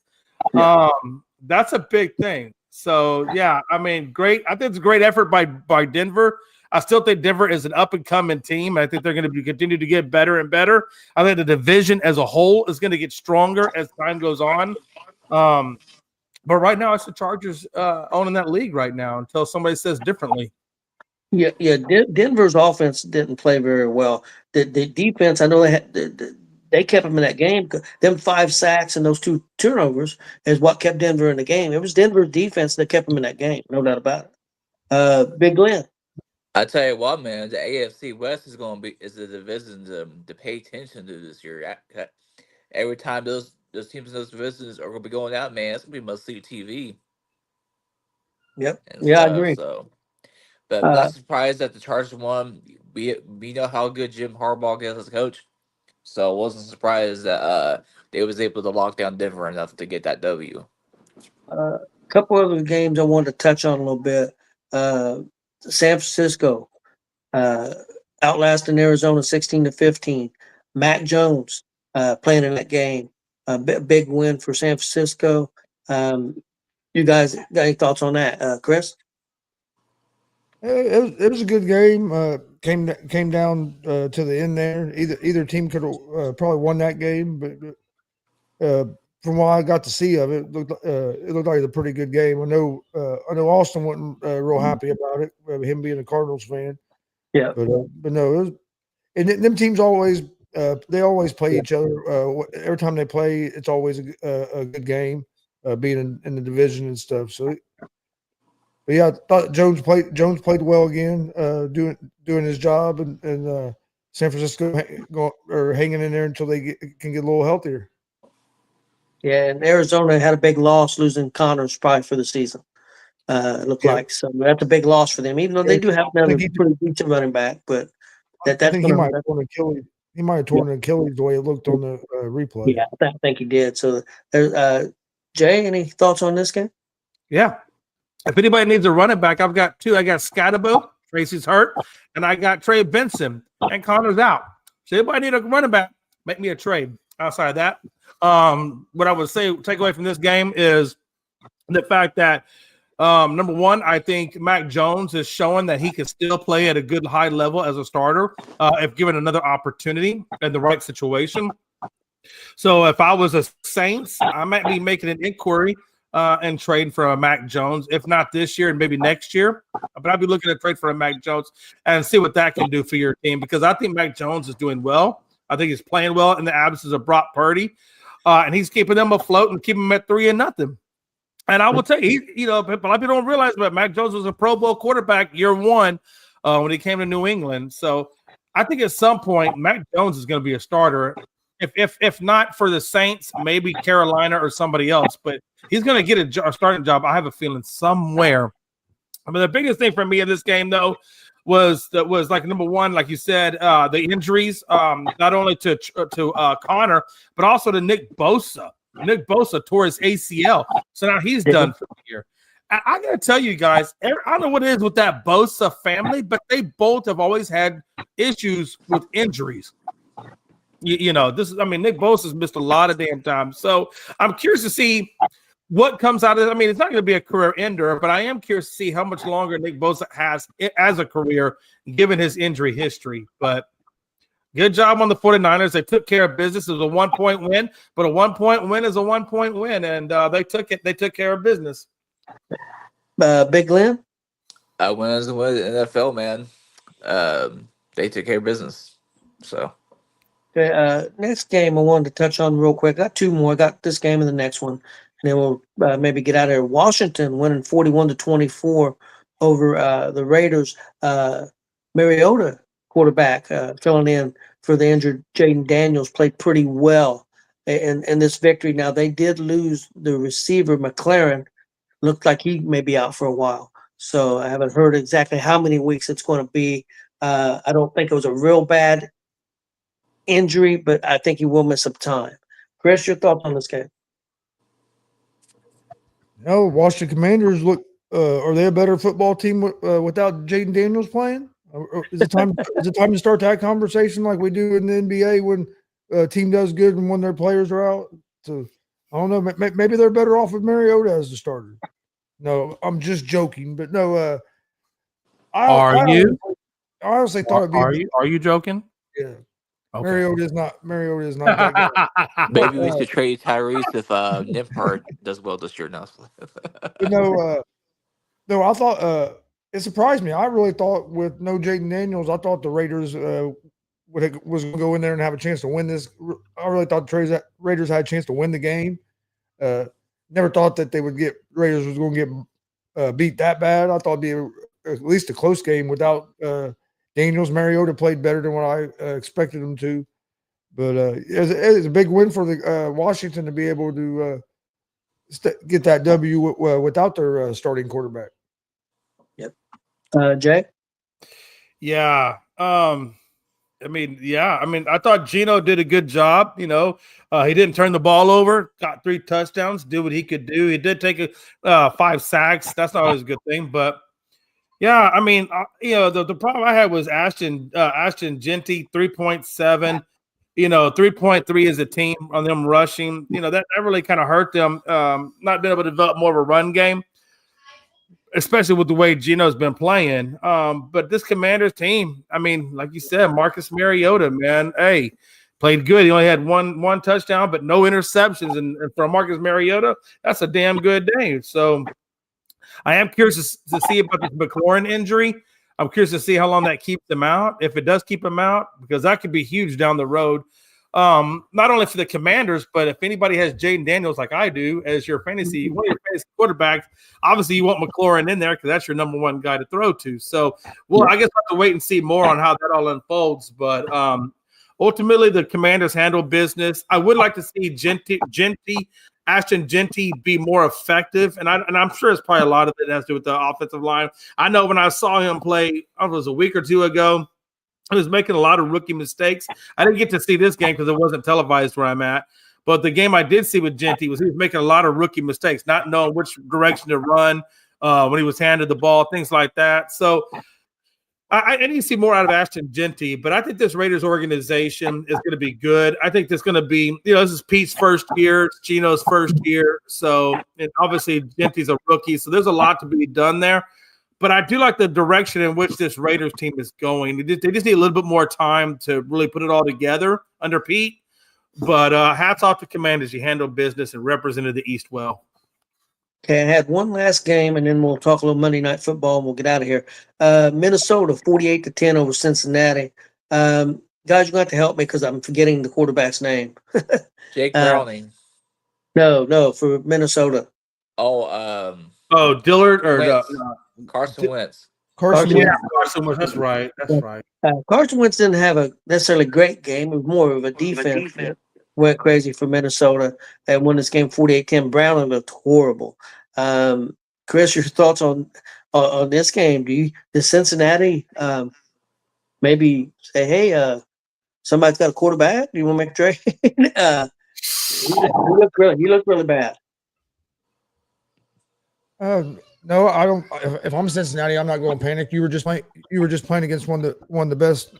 That's a big thing. So, yeah, I mean, great. I think it's a great effort by Denver. I still think Denver is an up-and-coming team. I think they're going to continue to get better and better. I think the division as a whole is going to get stronger as time goes on. But right now, it's the Chargers owning that league right now until somebody says differently. Yeah. Denver's offense didn't play very well. The defense, I know they kept them in that game. Them 5 sacks and those 2 turnovers is what kept Denver in the game. It was Denver's defense that kept them in that game, no doubt about it. Big Glenn. I tell you what, man, the AFC West is the division to pay attention to this year. Every time those teams in those divisions are going to be going out, man, it's going to be must-see TV. Yep. I agree. So, but I'm not surprised that the Chargers won. We know how good Jim Harbaugh is as a coach, so I wasn't surprised that they was able to lock down Denver enough to get that W. A couple other games I wanted to touch on a little bit. San Francisco outlasting Arizona 16-15. Mac Jones playing in that game. A big win for San Francisco. You guys got any thoughts on that, Chris? It was a good game. Came down to the end there. Either team could have probably won that game, but from what I got to see of it, it looked like a pretty good game. I know Austin wasn't real happy about it, him being a Cardinals fan. Yeah. But no, it was, and them teams always they always play each other. Every time they play, it's always a good game, being in the division and stuff. So, but yeah, I thought Jones played well again, doing his job, and San Francisco hanging in there until they can get a little healthier. Yeah, and Arizona had a big loss, losing Connors probably for the season. It looked like so. That's a big loss for them, even though they do have another pretty decent running back. But I think he might have torn Achilles. He might have torn Achilles the way it looked on the replay. Yeah, I think he did. So, Jay, any thoughts on this game? Yeah. If anybody needs a running back, I've got two. I got Scatterbo, Tracy's hurt, and I got Trey Benson, and Connor's out. So anybody need a running back, make me a trade. Outside of that, what I would say take away from this game is the fact that number one, I think Mac Jones is showing that he can still play at a good high level as a starter if given another opportunity in the right situation. So if I was a Saints, I might be making an inquiry and trading for a Mac Jones, if not this year and maybe next year. But I'd be looking to trade for a Mac Jones and see what that can do for your team, because I think Mac Jones is doing well. I think he's playing well in the absence of Brock Purdy, and he's keeping them afloat and keeping them at 3-0. And I will tell you, a lot of people don't realize, but Mac Jones was a Pro Bowl quarterback year one when he came to New England. So I think at some point Mac Jones is going to be a starter. If not for the Saints, maybe Carolina or somebody else, but he's going to get a starting job. I have a feeling somewhere. I mean, the biggest thing for me in this game, though, was like number one, like you said, the injuries, not only to Connor, but also to Nick Bosa. Nick Bosa tore his ACL, so now he's done for the year. I got to tell you guys, I don't know what it is with that Bosa family, but they both have always had issues with injuries. Nick Bosa's missed a lot of damn time. So I'm curious to see what comes out of it. I mean, it's not going to be a career ender, but I am curious to see how much longer Nick Bosa has as a career, given his injury history. But good job on the 49ers. They took care of business. It was a 1-point win, but a 1-point win is a 1-point win, and they took it. They took care of business. Big Glenn? When I was in the NFL, man, they took care of business. So. Okay, next game I wanted to touch on real quick. I got two more. I got this game and the next one, and then we'll maybe get out of here. Washington winning 41-24 over the Raiders. Mariota, quarterback, filling in for the injured Jaden Daniels, played pretty well in this victory. Now, they did lose the receiver, McLaren. Looked like he may be out for a while. So I haven't heard exactly how many weeks it's going to be. I don't think it was a real bad injury, but I think he will miss some time. Chris, your thoughts on this game? No, Washington Commanders look. Are they a better football team without Jaden Daniels playing? Is it time? Is it time to start that conversation like we do in the NBA when a team does good and when their players are out? So I don't know. Maybe they're better off with Mariota as the starter. No, I'm just joking. But no. I honestly thought it'd be. Are you joking? Yeah. Okay. Mariota is not that guy. Maybe we should trade Tyrese if Nimhard does well this year. No, no, I thought it surprised me. I really thought with no Jaden Daniels, I thought the Raiders was going to go in there and have a chance to win this. I really thought the Raiders had a chance to win the game. Never thought that they would get Raiders was going to get beat that bad. I thought it'd be at least a close game without Daniels. Mariota played better than what I expected him to, but it's a big win for the Washington to be able to get that W without their starting quarterback. Yep. Jay? Yeah. I thought Geno did a good job. He didn't turn the ball over, got 3 touchdowns, did what he could do. He did take 5 sacks. That's not always a good thing, but yeah, I mean, the problem I had was Ashton Genty, 3.7, 3.3 as a team on them rushing. That really kind of hurt them, not being able to develop more of a run game, especially with the way Geno's been playing. But this Commanders team, I mean, like you said, Marcus Mariota, man, hey, played good. He only had one touchdown, but no interceptions. And for Marcus Mariota, that's a damn good day. So I am curious to see about this McLaurin injury. I'm curious to see how long that keeps him out, if it does keep him out, because that could be huge down the road. Not only for the Commanders, but if anybody has Jaden Daniels like I do as your fantasy, one of your fantasy quarterbacks, obviously you want McLaurin in there because that's your number one guy to throw to. So, well, I guess we'll have to wait and see more on how that all unfolds. But ultimately, the Commanders handle business. I would like to see Ashton Jeanty be more effective, and I'm sure it's probably a lot of it has to do with the offensive line. I know when I saw him play, it was a week or two ago, he was making a lot of rookie mistakes. I didn't get to see this game because it wasn't televised where I'm at. But the game I did see with Jeanty was he was making a lot of rookie mistakes, not knowing which direction to run when he was handed the ball, things like that. So I need to see more out of Ashton Jeanty, but I think this Raiders organization is going to be good. I think there's going to be, this is Pete's first year, it's Gino's first year. So, and obviously Jeanty's a rookie. So there's a lot to be done there. But I do like the direction in which this Raiders team is going. They just need a little bit more time to really put it all together under Pete. But hats off to Commanders. You handled business and represented the East well. Okay, I had one last game, and then we'll talk a little Monday Night Football, and we'll get out of here. Minnesota, 48-10 over Cincinnati. Guys, you're going to have to help me because I'm forgetting the quarterback's name. Jake Browning. No, for Minnesota. Dillard or Carson Wentz. Carson Wentz. Carson Wentz. That's right. Carson Wentz didn't have a necessarily great game. It was more of a defense. Went crazy for Minnesota and won this game 48-10. Browning looked horrible. Chris, your thoughts on this game? Does Cincinnati maybe say, hey, somebody's got a quarterback? Do you want to make a trade? He looked really bad. No, I don't. If I'm Cincinnati, I'm not going to panic. You were just playing against one of the best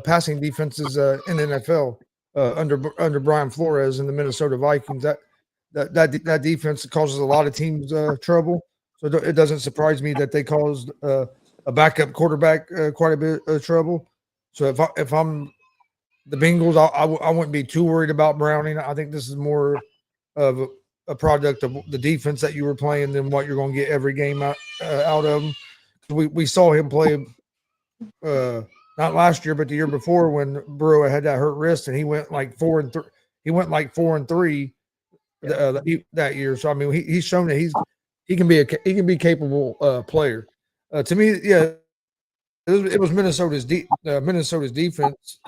passing defenses in the NFL under Brian Flores and the Minnesota Vikings. That defense causes a lot of teams trouble. So it doesn't surprise me that they caused a backup quarterback quite a bit of trouble. So if I'm the Bengals, I wouldn't be too worried about Browning. I think this is more of a product of the defense that you were playing than what you're going to get every game out of them. We saw him play not last year, but the year before when Burrow had that hurt wrist and he went like 4-3. He went like 4-3 that year. So I mean, he's shown that he can be a capable player. To me, yeah, it was Minnesota's defense.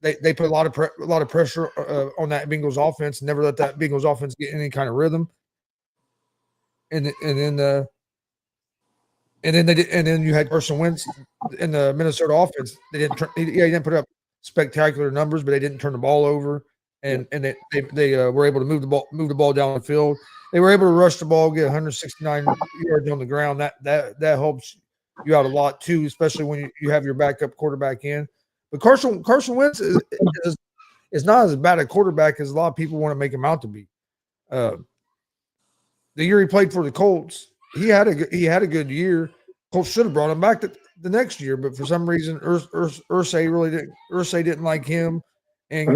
They put a lot of pressure on that Bengals offense. Never let that Bengals offense get any kind of rhythm. And then you had Carson Wentz in the Minnesota offense. He didn't put up spectacular numbers, but they didn't turn the ball over, and they were able to move the ball down the field. They were able to rush the ball, get 169 yards on the ground. That helps you out a lot too, especially when you have your backup quarterback in. But Carson Wentz is not as bad a quarterback as a lot of people want to make him out to be. The year he played for the Colts, he had a good year. Colts should have brought him back the next year, but for some reason, Irsay didn't like him and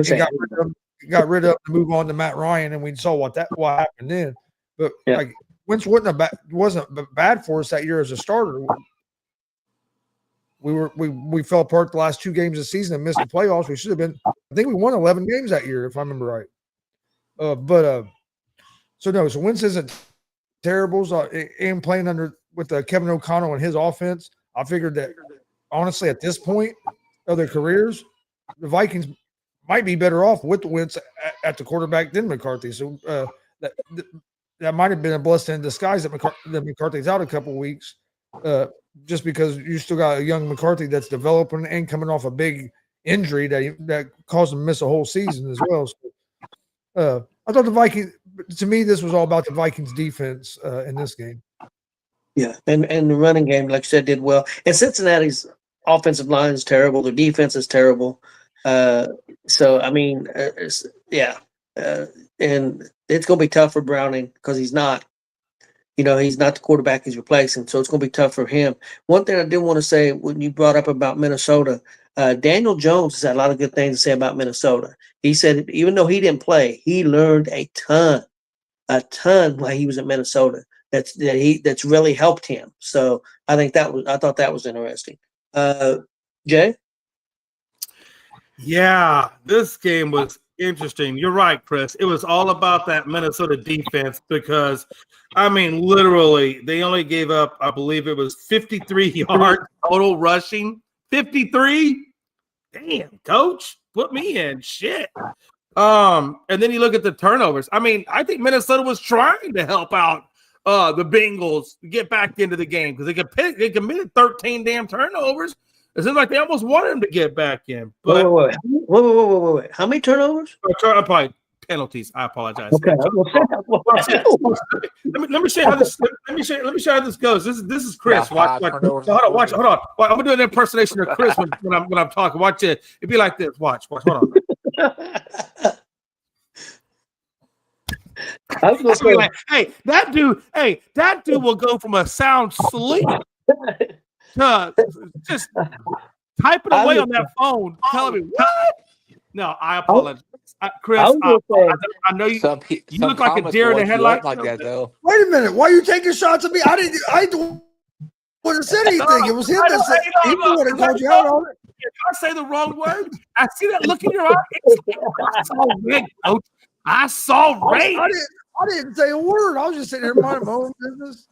got rid of him to move on to Matt Ryan, and we saw what happened then. But like Wentz wasn't bad for us that year as a starter. We fell apart the last two games of the season and missed the playoffs. We should have been. I think we won 11 games that year, if I remember right. So Wentz isn't terrible. And playing with Kevin O'Connell and his offense, I figured that honestly at this point of their careers, the Vikings might be better off with the Wentz at the quarterback than McCarthy. So that might have been a blessing in disguise that McCarthy's out a couple of weeks. Just because you still got a young McCarthy that's developing and coming off a big injury that caused him to miss a whole season as well. So, I thought the Vikings, to me, this was all about the Vikings defense in this game. Yeah, and the running game, like you said, did well. And Cincinnati's offensive line is terrible. Their defense is terrible. So, I mean, and it's going to be tough for Browning because he's not the quarterback he's replacing. So it's going to be tough for him. One thing I did want to say when you brought up about Minnesota, Daniel Jones has had a lot of good things to say about Minnesota. He said even though he didn't play, he learned a ton while he was at Minnesota. That's really helped him. So I thought that was interesting. Jay? Yeah, this game was interesting. You're right, Chris. It was all about that Minnesota defense because, I mean, literally, they only gave up, I believe it was 53 yards total rushing. 53? Damn, coach, put me in. Shit. And then you look at the turnovers. I mean, I think Minnesota was trying to help out the Bengals get back into the game because they committed 13 damn turnovers. It seems like they almost wanted him to get back in. But Wait. How many turnovers? Probably penalties. I apologize. Okay. Let me show you how this. Let me show you how this goes. This is Chris. Watch. Hold on. I'm gonna do an impersonation of Chris when I'm talking. Watch it. It'd be like this. Watch. Hold on. I was gonna say, hey, that dude will go from a sound sleep to just typing away on that phone, telling me what? No, I apologize, Chris. I know you. You look like a deer in the headlights. Like that, though. Wait a minute. Why are you taking shots at me? I didn't want to say anything. It was him that said he would have called you out on it. If I say the wrong word, I see that look in your eye. I saw red, coach. I saw red. I didn't say a word. I was just sitting here minding my own business.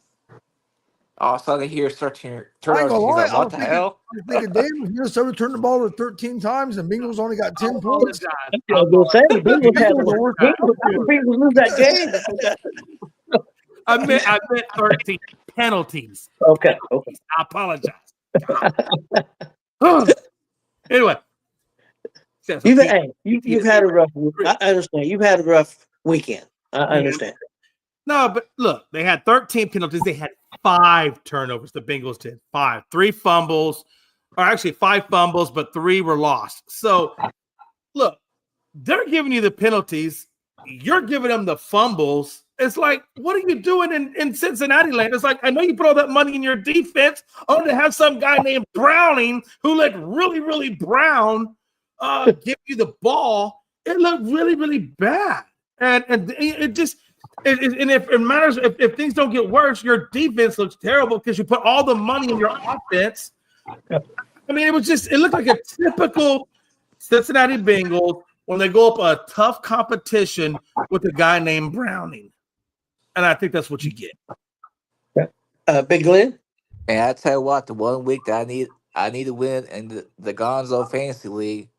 All of a sudden, here searching your I ain't turnovers. gonna lie. Like, what the hell? I was thinking, damn, Minnesota turned the ball over 13 times and Bengals only got 10 points. I was gonna say, Bengals lose that game. I meant 13 penalties. Okay. I apologize. Anyway, you've had a rough. I understand. You've had a rough weekend. I understand. No, but look, they had 13 penalties. They had 5 turnovers. The Bengals did 5, 3 fumbles, or actually 5 fumbles, but 3 were lost. So, look, they're giving you the penalties. You're giving them the fumbles. It's like, what are you doing in Cincinnati land? It's like, I know you put all that money in your defense only to have some guy named Browning who looked really, really brown give you the ball. It looked really, really bad. And it just and if it matters, if things don't get worse, your defense looks terrible because you put all the money in your offense. I mean, it looked like a typical Cincinnati Bengals when they go up a tough competition with a guy named Browning. And I think that's what you get. Big Glenn? And I tell you what, the 1 week that I need to win in the Gonzo Fantasy League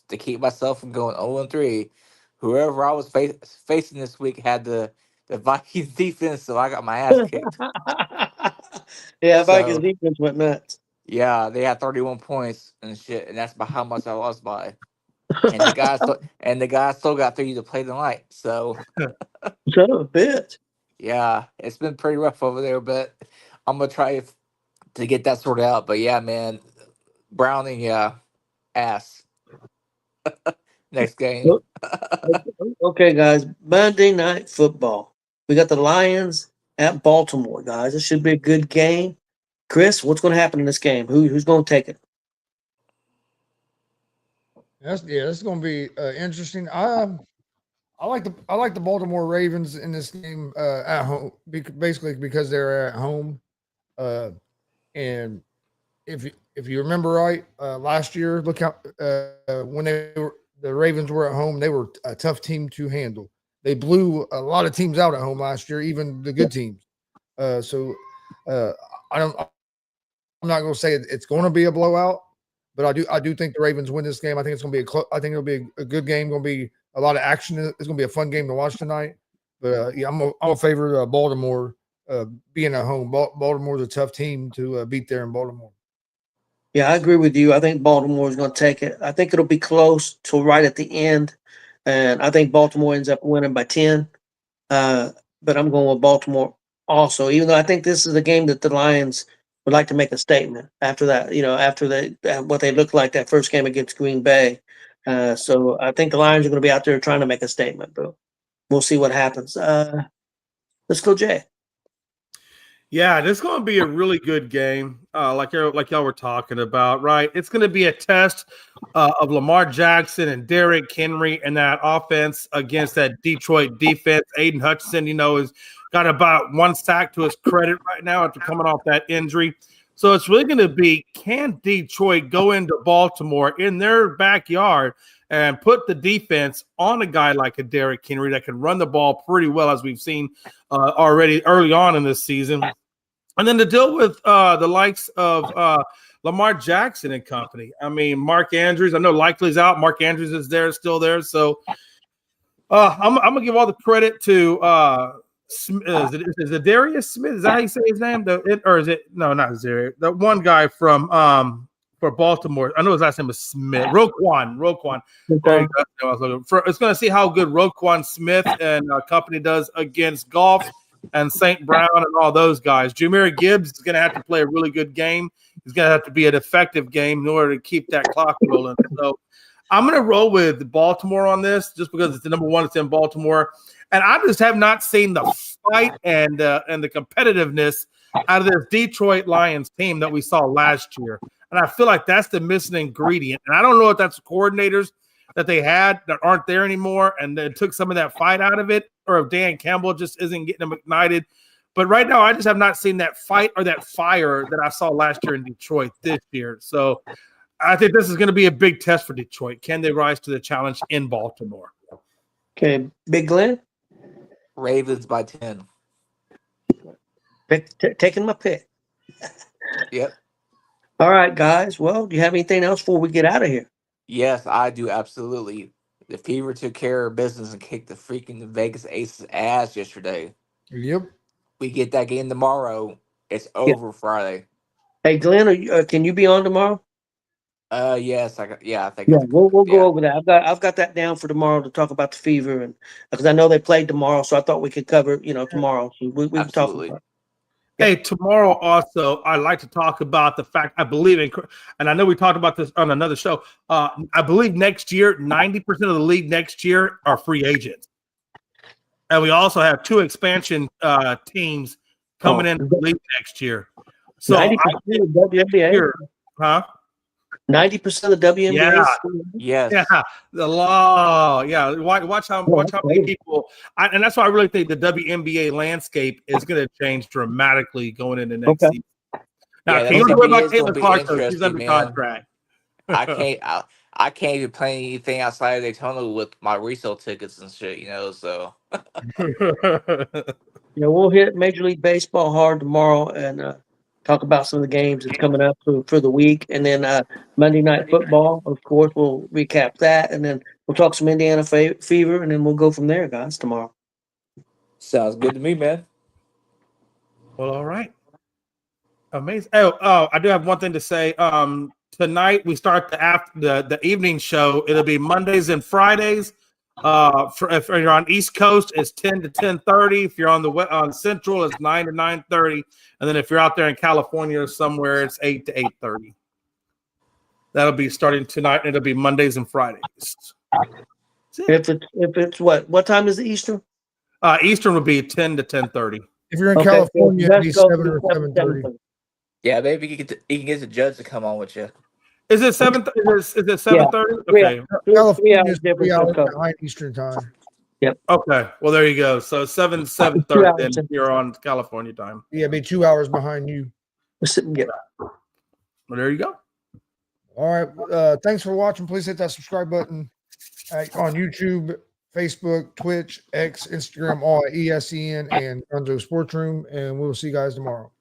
to keep myself from going 0-3. Whoever I was facing this week had the Vikings defense, so I got my ass kicked. Yeah, Vikings defense went nuts. Yeah, they had 31 points and shit, and that's by how much I lost by. And the guy still got 3 to play tonight. So, son of a bitch. Yeah, it's been pretty rough over there, but I'm gonna try to get that sorted out. But yeah, man, Browning, ass. Next game. Okay, guys. Monday Night Football. We got the Lions at Baltimore, guys. This should be a good game. Chris, what's going to happen in this game? Who's going to take it? This is going to be interesting. I like the Baltimore Ravens in this game at home, basically because they're at home. And if you remember right, last year, look how when the Ravens were at home, they were a tough team to handle. They blew a lot of teams out at home last year, even the good teams. I'm not going to say it's going to be a blowout, but I do think the Ravens win this game. I think it's going to be I think it'll be a good game. Going to be a lot of action. It's going to be a fun game to watch tonight. But I'm a favor Baltimore being at home. Baltimore's a tough team to beat there in Baltimore. Yeah, I agree with you. I think Baltimore is going to take it. I think it'll be close till right at the end, and I think Baltimore ends up winning by 10. But I'm going with Baltimore also, even though I think this is a game that the Lions would like to make a statement after that. After what they looked like that first game against Green Bay. So I think the Lions are going to be out there trying to make a statement, but we'll see what happens. Let's go, Jay. Yeah, this is going to be a really good game, like y'all were talking about, right? It's going to be a test of Lamar Jackson and Derrick Henry and that offense against that Detroit defense. Aiden Hutchinson, has got about 1 sack to his credit right now after coming off that injury. So it's really going to be, can Detroit go into Baltimore in their backyard and put the defense on a guy like a Derrick Henry that can run the ball pretty well, as we've seen already early on in this season. And then to deal with the likes of Lamar Jackson and company. I mean, Mark Andrews, I know Likely's out. Mark Andrews is still there. So I'm going to give all the credit to is it Darius Smith? Is that how you say his name? Or is it? No, not Darius. The one guy from for Baltimore. I know his last name is Smith. Roquan. There you go. It's going to see how good Roquan Smith and company does against Goff and St. Brown and all those guys. Jahmyr Gibbs is going to have to play a really good game. He's going to have to be an effective game in order to keep that clock rolling. So I'm going to roll with Baltimore on this just because it's the number one. It's in Baltimore. And I just have not seen the fight and the competitiveness out of this Detroit Lions team that we saw last year. And I feel like that's the missing ingredient. And I don't know if that's the coordinators that they had that aren't there anymore and then took some of that fight out of it, or if Dan Campbell just isn't getting them ignited. But right now, I just have not seen that fight or that fire that I saw last year in Detroit this year. So I think this is going to be a big test for Detroit. Can they rise to the challenge in Baltimore? Okay, Big Glenn? Ravens by 10. Taking my pick. Yep. All right, guys. Well, do you have anything else before we get out of here? Yes, I do, absolutely. The Fever took care of business and kicked the freaking Vegas Aces ass yesterday. Yep. We get that game tomorrow. It's over Friday. Hey, Glenn, can you be on tomorrow? Yes, I think. Yeah, we'll go over that. I've got that down for tomorrow to talk about the Fever, and because I know they played tomorrow, so I thought we could cover tomorrow. So we can talk about it. Hey, tomorrow also, I'd like to talk about the fact I believe in, and I know we talked about this on another show. I believe next year, 90% of the league next year are free agents. And we also have 2 expansion teams coming in the league next year. So 90% of the WNBA? Huh? 90% of the WNBA? Yes. Yeah. The law. Yeah. Watch how many people. And that's why I really think the WNBA landscape is going to change dramatically going into next season. Now, can you worry about Caitlin Clark, though? She's under contract. I can't even play anything outside of Daytona with my resale tickets and shit, so. Yeah, we'll hit Major League Baseball hard tomorrow and talk about some of the games that's coming up for the week. And then Monday Night Football, of course, we'll recap that. And then we'll talk some Indiana Fever, and then we'll go from there, guys, tomorrow. Sounds good to me, man. Well, all right. Amazing. Oh, I do have one thing to say. Tonight we start the evening show. It'll be Mondays and Fridays. If you're on East Coast, it's 10 to 10:30. If you're on Central, it's 9 to 9:30. And then if you're out there in California or somewhere, it's 8 to 8:30. That'll be starting tonight. It'll be Mondays and Fridays. If it's what time is it Eastern? Eastern would be 10 to 10:30. If you're in California, it'd be 7 or 7:30. Yeah, maybe you can get the judge to come on with you. Is it 7? Is it 7:30? Yeah. Okay. California is 3 hours behind Eastern time. Yep. Okay. Well, there you go. So 7:30. Then you're on California time. Yeah, it'd be 2 hours behind you. Yeah. Well, there you go. All right. Thanks for watching. Please hit that subscribe button on YouTube, Facebook, Twitch, X, Instagram, all at ESEN and Gunzo Sports Room. And we'll see you guys tomorrow.